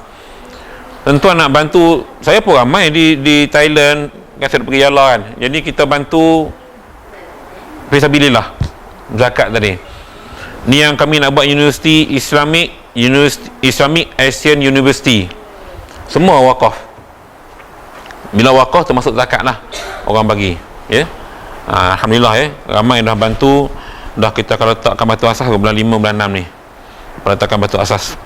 Tuan-tuan nak bantu, saya pun ramai di Thailand kan, saya pergi jalan kan, jadi kita bantu fisabilillah zakat tadi. Ni yang kami nak buat Universiti Islamic Asian University, semua wakaf. Bila wakaf termasuk zakat lah orang bagi, ya. Alhamdulillah, ya, ramai dah bantu. Dah kita akan letakkan batu asas bulan 5 bulan 6 ni, peletakan batu asas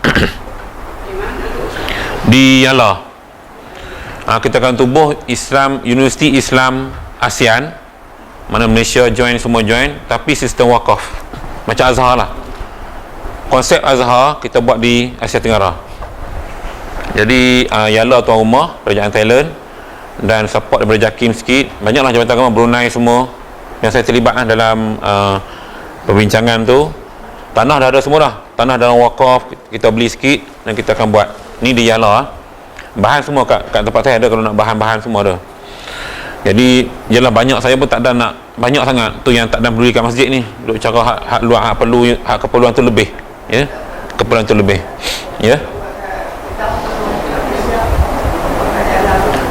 di Yala. Kita akan tubuh Islam, Universiti Islam ASEAN, mana Malaysia join, semua join, tapi sistem wakaf macam Azhar lah. Konsep Azhar kita buat di Asia Tenggara. Jadi Yala tuan rumah kerajaan Thailand dan support daripada JAKIM sikit. Banyaklah Jabatan Agama Brunei semua yang saya terlibat dalam perbincangan tu. Tanah dah ada semua dah, tanah dalam wakaf kita beli sikit dan kita akan buat ni di Yala. Bahan semua kat tempat saya ada, kalau nak bahan-bahan semua ada. Jadi jelah banyak, saya pun tak ada nak banyak sangat tu yang tak ada peduli kat masjid ni. Duk cara hak luar, hak keperluan tu lebih, ya. Keperluan tu lebih, ya.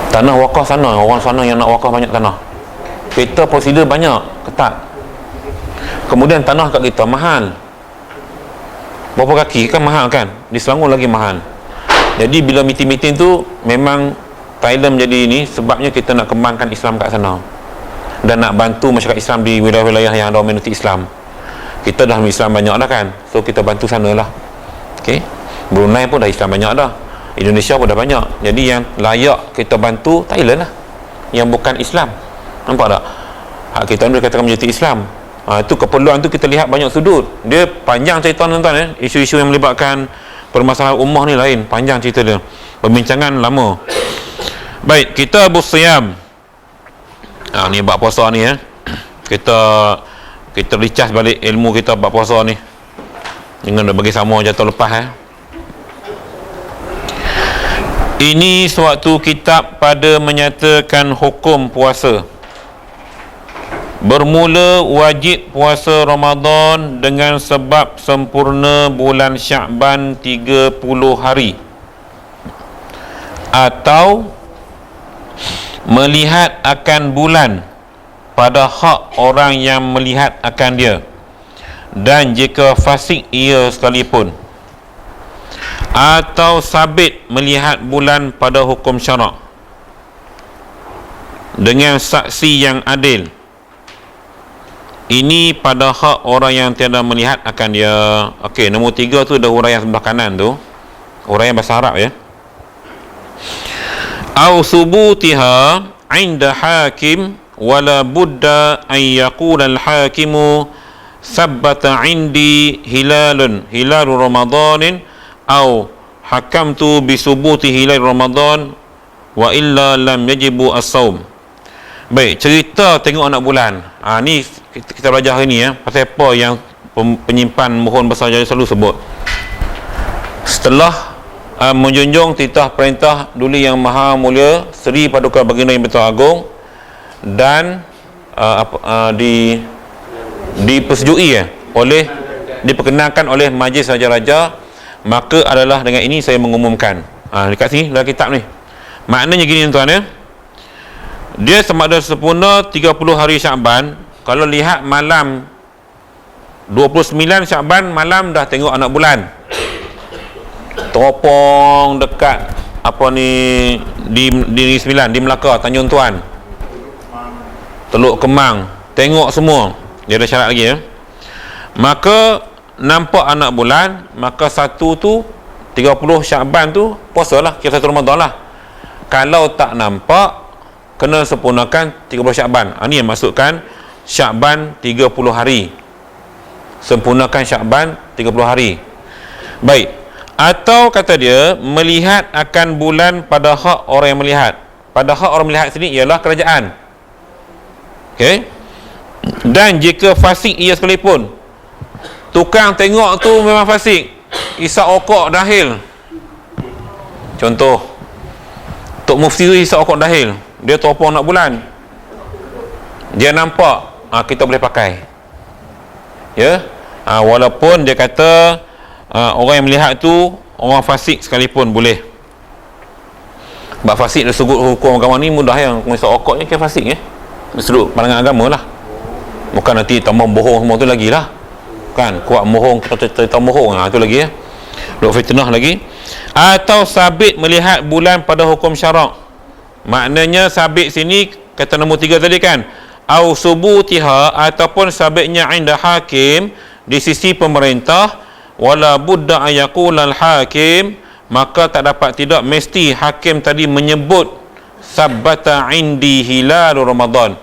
Tanah wakaf sana, orang sana yang nak wakaf banyak tanah. Peta prosedur banyak, ketat. Kemudian tanah kat kita mahal. Berapa kaki kan mahal kan? Di Selangor lagi mahal. Jadi bila meeting-meeting tu memang Thailand menjadi ini sebabnya kita nak kembangkan Islam kat sana dan nak bantu masyarakat Islam di wilayah-wilayah yang ada komuniti Islam. Kita dah Islam banyak dah kan, so kita bantu sana lah. Okay? Brunei pun dah Islam banyak dah, Indonesia pun dah banyak. Jadi yang layak kita bantu Thailand lah, yang bukan Islam. Nampak tak? Hak kita ni katakan menjadi Islam. Itu keperluan tu kita lihat banyak sudut. Dia panjang cerita tuan-tuan, ya. Isu-isu yang melibatkan permasalahan ummah ni lain, panjang cerita dia, perbincangan lama. Baik, kita Abu Siyam. Ni bab puasa ni, ya. Kita recas balik ilmu kita bab puasa ni. Jangan dah bagi sama jatuh lepas, ya. Ini suatu kitab pada menyatakan hukum puasa. Bermula wajib puasa Ramadan dengan sebab sempurna bulan Sya'ban 30 hari, atau melihat akan bulan pada hak orang yang melihat akan dia, dan jika fasik ia sekalipun, atau sabit melihat bulan pada hukum syarak dengan saksi yang adil. Ini pada hak orang yang tiada melihat akan dia. Okey, nombor 3 tu dah huraian sebelah kanan tu, huraian bahasa Arab, ya. Au subutiha 'inda hakim wala budda an yaqula al-hakimu sabbata 'indi hilalun ramadanin au hakamtu bi subuti hilal ramadan wa illa lam yajibu as-saum. Baik, cerita tengok anak bulan. Ni kita belajar hari ni, ya. Pasal apa yang penyimpan mohon besar jadi selalu sebut. Setelah menjunjung titah perintah Duli Yang Maha Mulia Seri Paduka Baginda Yang Betul Agung dan dipersetujui, diperkenalkan oleh Majlis Raja-Raja, maka adalah dengan ini saya mengumumkan. Dekat sini dalam kitab ni. Maknanya gini tuan, ya. Dia sama ada sempurna 30 hari Sya'ban. Kalau lihat malam 29 Sya'ban malam dah tengok anak bulan. Teropong dekat apa ni di Negeri Sembilan, di Melaka, Tanjung Tuan, Teluk Kemang, tengok semua. Dia ada syarat lagi, ya. Maka nampak anak bulan, maka satu tu 30 Sya'ban tu puasalah, kira satu Ramadan lah. Kalau tak nampak, kena sempurnakan 30 Sya'ban. Ini yang masukkan Sya'ban 30 hari. Sempurnakan Sya'ban 30 hari. Baik. Atau kata dia, melihat akan bulan pada hak orang yang melihat. Pada hak orang melihat sini ialah kerajaan. Okey. Dan jika fasik ia sekalipun. Tukang tengok tu memang fasik. Isap okok dahil. Contoh, Tok Mufti tu isap okok dahil. Dia teropong nak bulan, dia nampak, kita boleh pakai, ya. Walaupun dia kata orang yang melihat tu orang fasik sekalipun boleh. Sebab fasik dari sudut hukum agama ni mudah, yang isap okok ni kira fasik, ya. Dari sudut pandangan agama lah. Bukan nanti tambah bohong semua tu lagi lah. Kan, kuat bohong, kita bohong, tu lagi ya. Duk fitnah lagi. Atau sabit melihat bulan pada hukum syarak. Maknanya sabit sini kata nombor 3 tadi kan, au subutiha, ataupun sabitnya inda hakim, di sisi pemerintah, wala budda ayaqulal hakim, maka tak dapat tidak mesti hakim tadi menyebut sabata indi hilal Ramadan,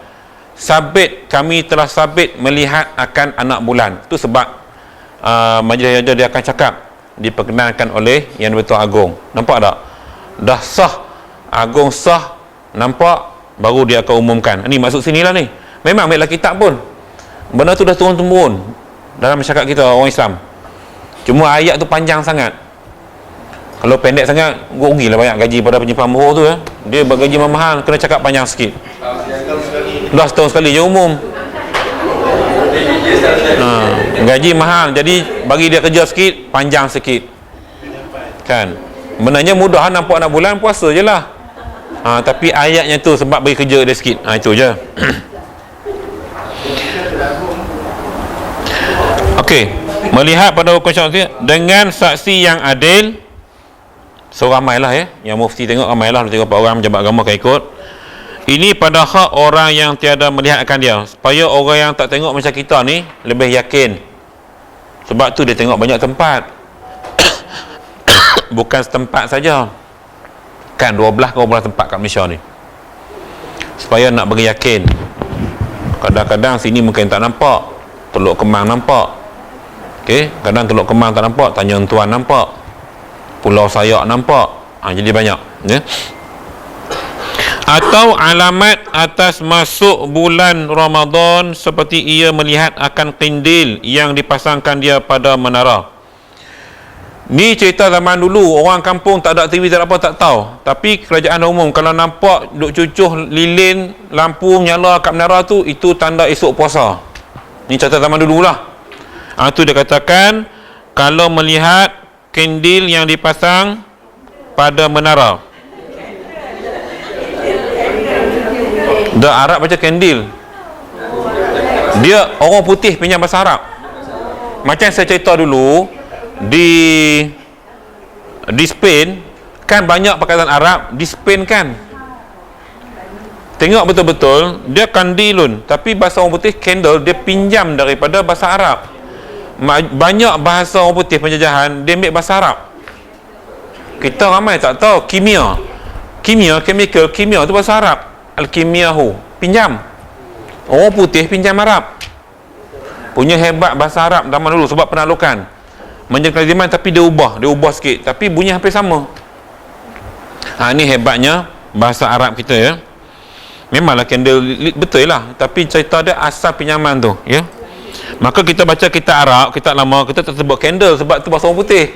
sabit, kami telah sabit melihat akan anak bulan. Itu sebab majlis raja dia akan cakap diperkenalkan oleh Yang Dipertuan Agong. Nampak tak? Dah sah, Agong sah, nampak, baru dia akan umumkan. Ini maksud sinilah ni. Memang ambillah kitab pun, benda tu dah turun-temurun dalam masyarakat kita orang Islam. Cuma ayat tu panjang sangat. Kalau pendek sangat, rugilah banyak gaji pada penyimpan buku tu ya. Dia bergaji mahal, kena cakap panjang sikit. Dah setahun sekali je umum. Gaji mahal, jadi bagi dia kerja sikit, panjang sikit. Kan? Benarnya mudah nampak anak bulan, puasa je lah. Tapi ayatnya tu sebab bagi kerja dia sikit. Itu je. Okey, melihat pada hukum syarak dengan saksi yang adil. So ramailah ya, yang mufti tengok ramailah 3-4 orang pejabat agama akan ikut. Ini pada hak orang yang tiada melihat akan dia, supaya orang yang tak tengok macam kita ni lebih yakin. Sebab tu dia tengok banyak tempat. Bukan setempat saja. Kan 12 tempat kat Malaysia ni. Supaya nak bagi yakin. Kadang-kadang sini mungkin tak nampak, Teluk Kemang nampak. Okey, kadang Teluk Kemang tak nampak, Tanjung Tuan nampak, Pulau Sayak nampak. Jadi banyak ya. Atau alamat atas masuk bulan Ramadan, seperti ia melihat akan kindil yang dipasangkan dia pada menara. Ni cerita zaman dulu, orang kampung tak ada TV, tak ada apa, tak tahu. Tapi kerajaan umum kalau nampak duk cucuh lilin, lampu menyala kat menara tu, itu tanda esok puasa. Ni cerita zaman dululah. Tu dia katakan, kalau melihat kindil yang dipasang pada menara. Dah Arab baca kendil. Dia orang putih pinjam bahasa Arab. Macam saya cerita dulu, di Spain kan banyak perkataan Arab. Di Spain kan, tengok betul-betul dia kandilun, tapi bahasa orang putih candle, dia pinjam daripada bahasa Arab. Banyak bahasa orang putih penjajahan dia ambil bahasa Arab. Kita ramai tak tahu. Kimia, chemical, kimia tu bahasa Arab. Al-kimiahu, pinjam. Orang putih pinjam Arab. Punya hebat bahasa Arab zaman dulu sebab penaklukan. Menjadi kelaziman tapi dia ubah sikit, tapi bunyi hampir sama. Ini hebatnya bahasa Arab kita ya. Memanglah candle betul lah, tapi cerita dia asal pinjaman tu ya. Maka kita baca kitab Arab, kitab lama, kita tak sebut candle sebab tu bahasa orang putih.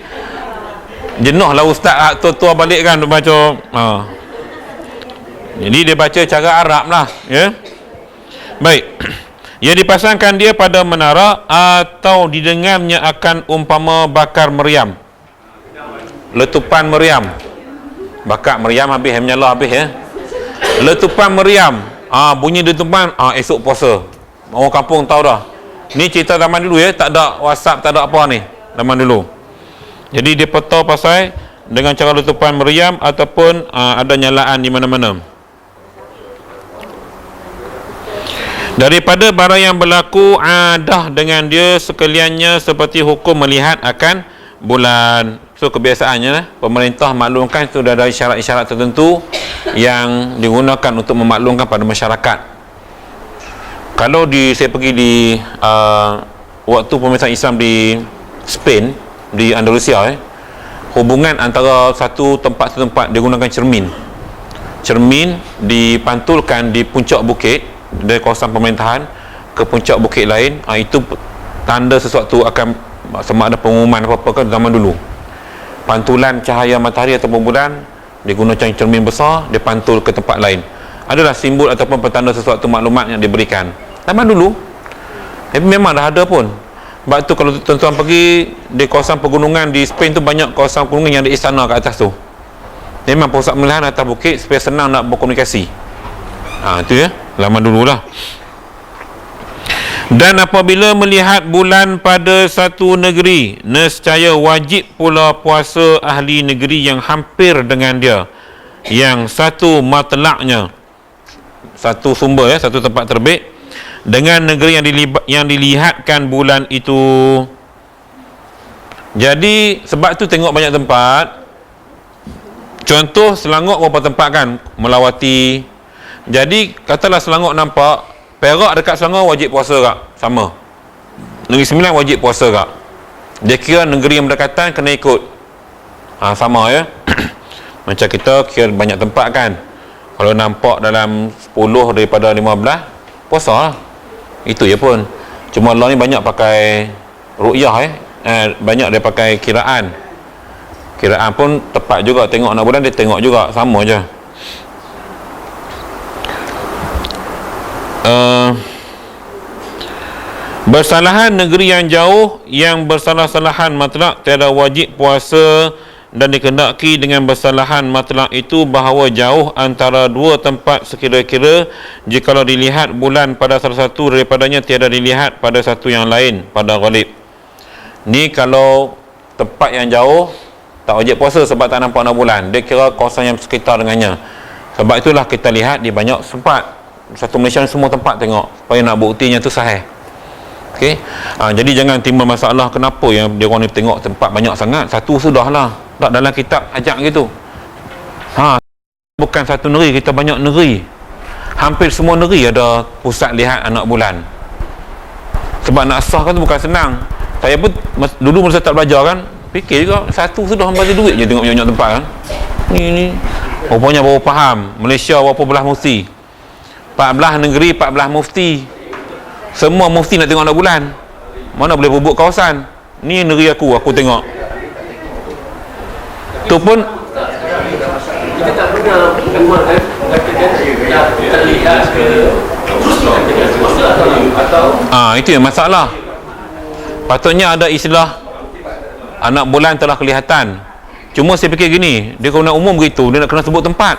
Jenuh lah ustaz tua-tua balik kan baca. Jadi dia baca cara Arab lah ya. Baik. Ia dipasangkan dia pada menara atau didengarnya akan umpama bakar meriam. Letupan meriam. Bakar meriam habis, menyala habis ya. Letupan meriam. Bunyi letupan, esok puasa. Orang kampung tahu dah. Ni cerita zaman dulu ya, tak ada WhatsApp, tak ada apa ni zaman dulu. Jadi dia peta pasal dengan cara letupan meriam ataupun ada nyalaan di mana-mana. Daripada barang yang berlaku adah dengan dia sekaliannya seperti hukum melihat akan bulan. So kebiasaannya pemerintah maklumkan itu ada isyarat-isyarat tertentu yang digunakan untuk memaklumkan pada masyarakat. Kalau saya pergi di waktu pemerintahan Islam di Spain, di Andalusia, hubungan antara satu tempat digunakan cermin dipantulkan di puncak bukit dari kawasan pemerintahan ke puncak bukit lain. Itu tanda sesuatu akan sama ada pengumuman apa-apa kan zaman dulu. Pantulan cahaya matahari ataupun bulan digunakan cermin besar, dipantul ke tempat lain. Adalah simbol ataupun petanda sesuatu maklumat yang diberikan zaman dulu. Tapi memang dah ada pun. Sebab tu kalau tuan-tuan pergi di kawasan pegunungan di Spain tu, banyak kawasan pegunungan yang ada istana kat atas tu. Memang pusat pemilihan atas bukit supaya senang nak berkomunikasi. Itu ya, lama dululah. Dan apabila melihat bulan pada satu negeri, nescaya wajib pula puasa ahli negeri yang hampir dengan dia, yang satu matlaknya, satu sumber satu tempat terbit, dengan negeri yang dilihatkan bulan itu. Jadi sebab tu tengok banyak tempat. Contoh Selangor berapa tempat kan melawati. Jadi katalah Selangor nampak, Perak dekat Selangor wajib puasa tak? Sama. Negeri Sembilan wajib puasa tak? Dia kira negeri yang berdekatan kena ikut. Sama ya. Macam kita kira banyak tempat kan. Kalau nampak dalam 10 daripada 15, puasa lah. Itu je pun. Cuma Allah ni banyak pakai ru'yah banyak dia pakai kiraan. Kiraan pun tepat juga. Tengok anak bulan dia tengok juga. Sama je. Bersalahan negeri yang jauh, yang bersalah-salahan matlak, tiada wajib puasa, dan dikendaki dengan bersalahan matlak itu bahawa jauh antara dua tempat sekira-kira jikalau dilihat bulan pada salah satu daripadanya tiada dilihat pada satu yang lain pada ghalib. Ni kalau tempat yang jauh tak wajib puasa sebab tak nampak anak bulan, dia kira kawasan yang sekitar dengannya. Sebab itulah kita lihat di banyak tempat, satu Malaysia semua tempat tengok supaya nak buktinya tu sahih. Okey. Jadi jangan timbul masalah kenapa yang dia orang ni tengok tempat banyak sangat, satu sudahlah. Tak dalam kitab ajak gitu. Bukan satu negeri, kita banyak negeri. Hampir semua negeri ada pusat lihat anak bulan. Sebab nak sah kan tu bukan senang. Saya pun dulu masa tak belajar kan, fikir juga satu sudah bagi duit je tengok banyak tempat kan. Ni rupanya baru faham Malaysia berapa belah mufti. 14 negeri, 14 mufti. Semua mufti nak tengok anak bulan. Mana boleh bubuk kawasan. Ni negeri aku tengok. Tu pun kita tak pernah keluarkan katakan terlihat ke atau itu yang masalah. Patutnya ada istilah anak bulan telah kelihatan. Cuma saya fikir gini, dia kalau nak umum begitu, dia nak kena sebut tempat.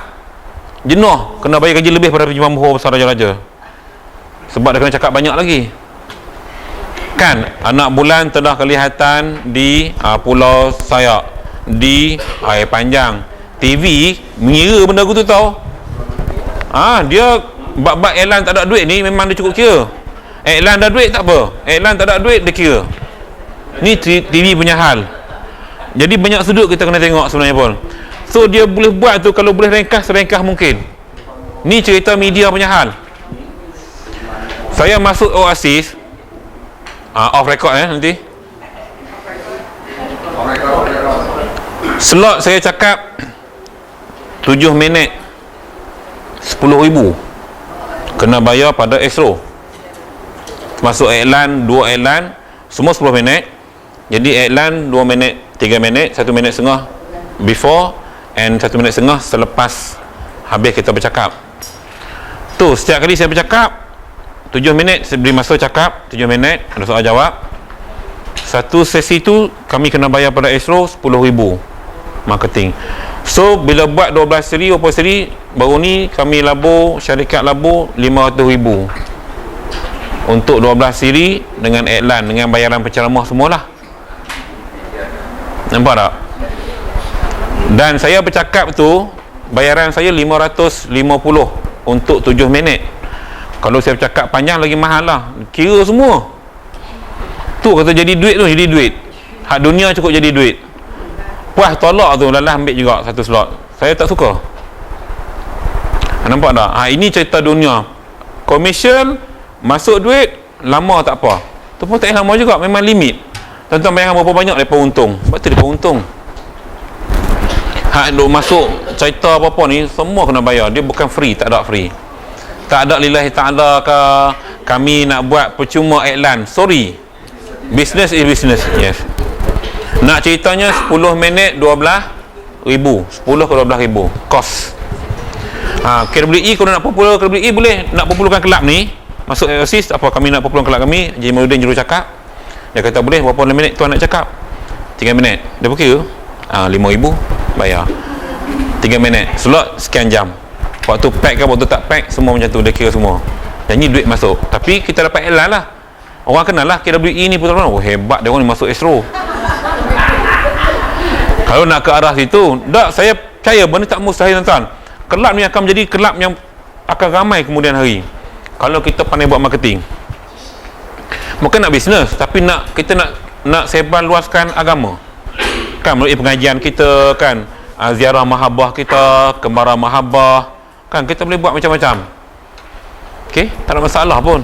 Jenuh, kena bayar gaji lebih pada Penjimah Muhur Besar Raja-Raja. Sebab dia kena cakap banyak lagi. Kan, anak bulan telah kelihatan di Pulau Sayak, di Air Panjang. TV mengira benda aku tu tau. Dia bab-bab iklan tak ada duit ni memang dia cukup kira. Iklan ada duit tak apa, iklan tak ada duit dia kira. Ni TV punya hal. Jadi banyak sudut kita kena tengok sebenarnya pun. So dia boleh buat tu, kalau boleh ringkas mungkin. Ni cerita media punya hal. Saya masuk Oasis off record nanti. Slot saya cakap 7 minit 10,000 kena bayar pada Astro. Masuk iklan, 2 iklan semua 10 minit. Jadi iklan 2 minit 3 minit, 1 minit setengah before and 1 minit setengah selepas habis kita bercakap. Tu setiap kali saya bercakap 7 minit, saya beri masa cakap 7 minit, ada soal jawab. Satu sesi tu kami kena bayar pada Astro 10,000 marketing. So bila buat 12 seri, berapa seri baru ni kami labur, syarikat labur 500,000 untuk 12 seri dengan iklan, dengan bayaran penceramah semualah. Nampak tak? Dan saya bercakap tu bayaran saya 550 untuk 7 minit. Kalau saya bercakap panjang lagi mahal lah, kira semua tu kata jadi duit tu, jadi duit. Hak dunia cukup jadi duit. Puas tolak tu, lalah ambil juga satu slot. Saya tak suka. Nampak tak? Ini cerita dunia. Komersial masuk duit lama tak apa. Tu pun tak lama juga, memang limit. Tuan-tuan bayangkan berapa banyak mereka untung. Sebab tu mereka untung. Hak duk masuk cerita apa-apa ni semua kena bayar. Dia bukan free, tak ada free. Tak ada lillahi ta'ala ke kami nak buat percuma iklan. Sorry. Business is business. Yes. Nak ceritanya 10 minit 12,000. 10 ke 12,000 kos. KWI kalau nak popular KWI boleh nak popularkan kelab ni. Masuk Oasis apa kami nak popularkan kelab kami, Haji Maudin juru cakap. Dia kata boleh berapa minit tuan nak cakap? 3 minit. Dia berkira 5,000 bayar. 3 minit. Slot sekian jam. Waktu pack ke waktu tak pack semua macam tu dia kira semua. Dan ni duit masuk. Tapi kita dapat iklan lah. Orang kenal lah KWE ni putra-putra. Oh hebat dia orang ni masuk ASRO. Kalau nak ke arah situ, tak, saya percaya benda tak mustahil tuan-tuan. Kelab ni akan menjadi kelab yang akan ramai kemudian hari. Kalau kita pandai buat marketing. Bukan nak bisnes, tapi kita nak sebar luaskan agama. Kan melalui pengajian kita kan, ziarah mahabbah kita, kemara mahabbah, kan kita boleh buat macam-macam. Okey, tak ada masalah pun.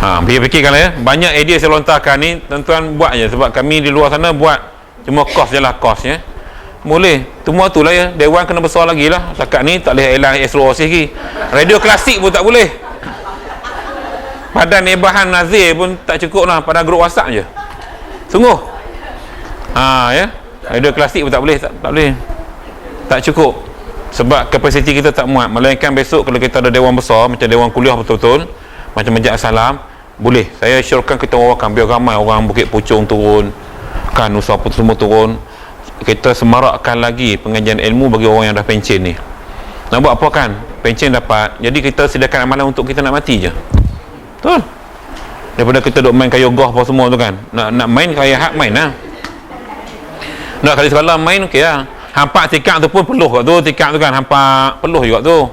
Fikir-fikirkan ya. Banyak idea saya lontarkan ni, tuan-tuan buat je sebab kami di luar sana buat cuma kos je lah, kos ya. Boleh. Semua tu lah ya. Dewan kena besar lagi lah. Setakat ni tak boleh elang ASRO lagi. Radio klasik pun tak boleh. Padan Ebahan Nazir pun tak cukup lah pada grup WhatsApp je. Sungguh. Ya. Radio klasik pun tak boleh, tak boleh. Tak cukup. Sebab kapasiti kita tak muat. Melainkan besok kalau kita ada dewan besar, macam dewan kuliah betul-betul, macam Majlis As-Salam, boleh. Saya syorkan kita wawakan biar ramai orang Bukit Puchong turun, kan Nusa Putus semua turun. Kita semarakkan lagi pengajian ilmu bagi orang yang dah pencen ni. Nak buat apa kan? Pencen dapat. Jadi kita sediakan amalan untuk kita nak mati je. Betul? Daripada kita duk main kayu goh apa semua tu kan. Nak main kaya hak main lah. Nak kali sekala main okey lah. Hampak tikak tu pun peluh kat tu, tikak tu kan hampak peluh juga tu.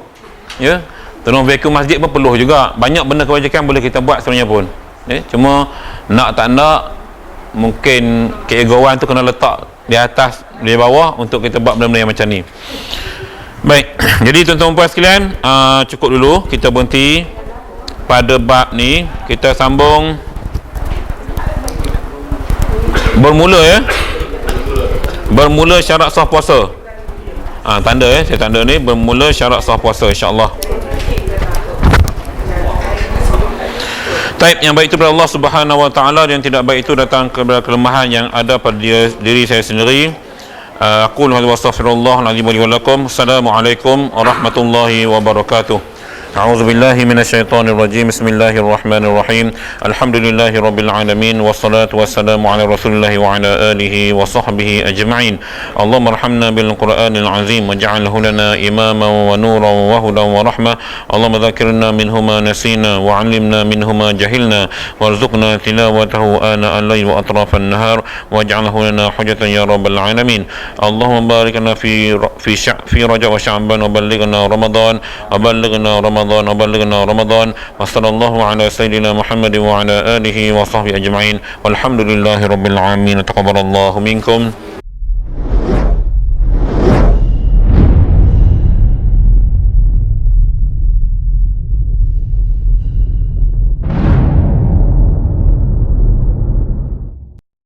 Ya. Tolong vacuum masjid pun peluh juga. Banyak benda kebajikan boleh kita buat sebenarnya pun. Cuma nak tak nak, mungkin keegoan tu kena letak di atas, di bawah untuk kita buat benda-benda yang macam ni. Baik, jadi tuan-tuan puan sekalian, cukup dulu kita berhenti pada bab ni. Kita sambung bermula ya. Bermula syarat sah puasa. Tanda ya, saya tanda ni bermula syarat sah puasa insya-Allah. Taib, yang baik itu daripada Allah Subhanahu wa taala, yang tidak baik itu datang kepada kelemahan yang ada pada diri saya sendiri. Aqul wa astaghfirullah alazim li wa lakum. Assalamualaikum warahmatullahi wabarakatuh. أعوذ بالله من الشيطان الرجيم. بسم الله الرحمن الرحيم. الحمد لله رب العالمين، والصلاة والسلام على رسول الله وعلى آله وصحبه أجمعين. اللهم ارحمنا بالقرآن العظيم واجعله لنا إماما ونورا وهدى ورحمة. اللهم ذكرنا منه ما نسينا وعلمنا منه ما جهلنا وارزقنا تلاوته آناء الليل وأطراف النهار واجعله لنا حجة يا رب العالمين. اللهم بارك لنا في رجب وشعبان وبلغنا رمضان وبلغنا رمضان وصلى الله على سيدنا محمد وعلى آله وصحبه أجمعين والحمد لله رب العالمين. تقبل الله منكم.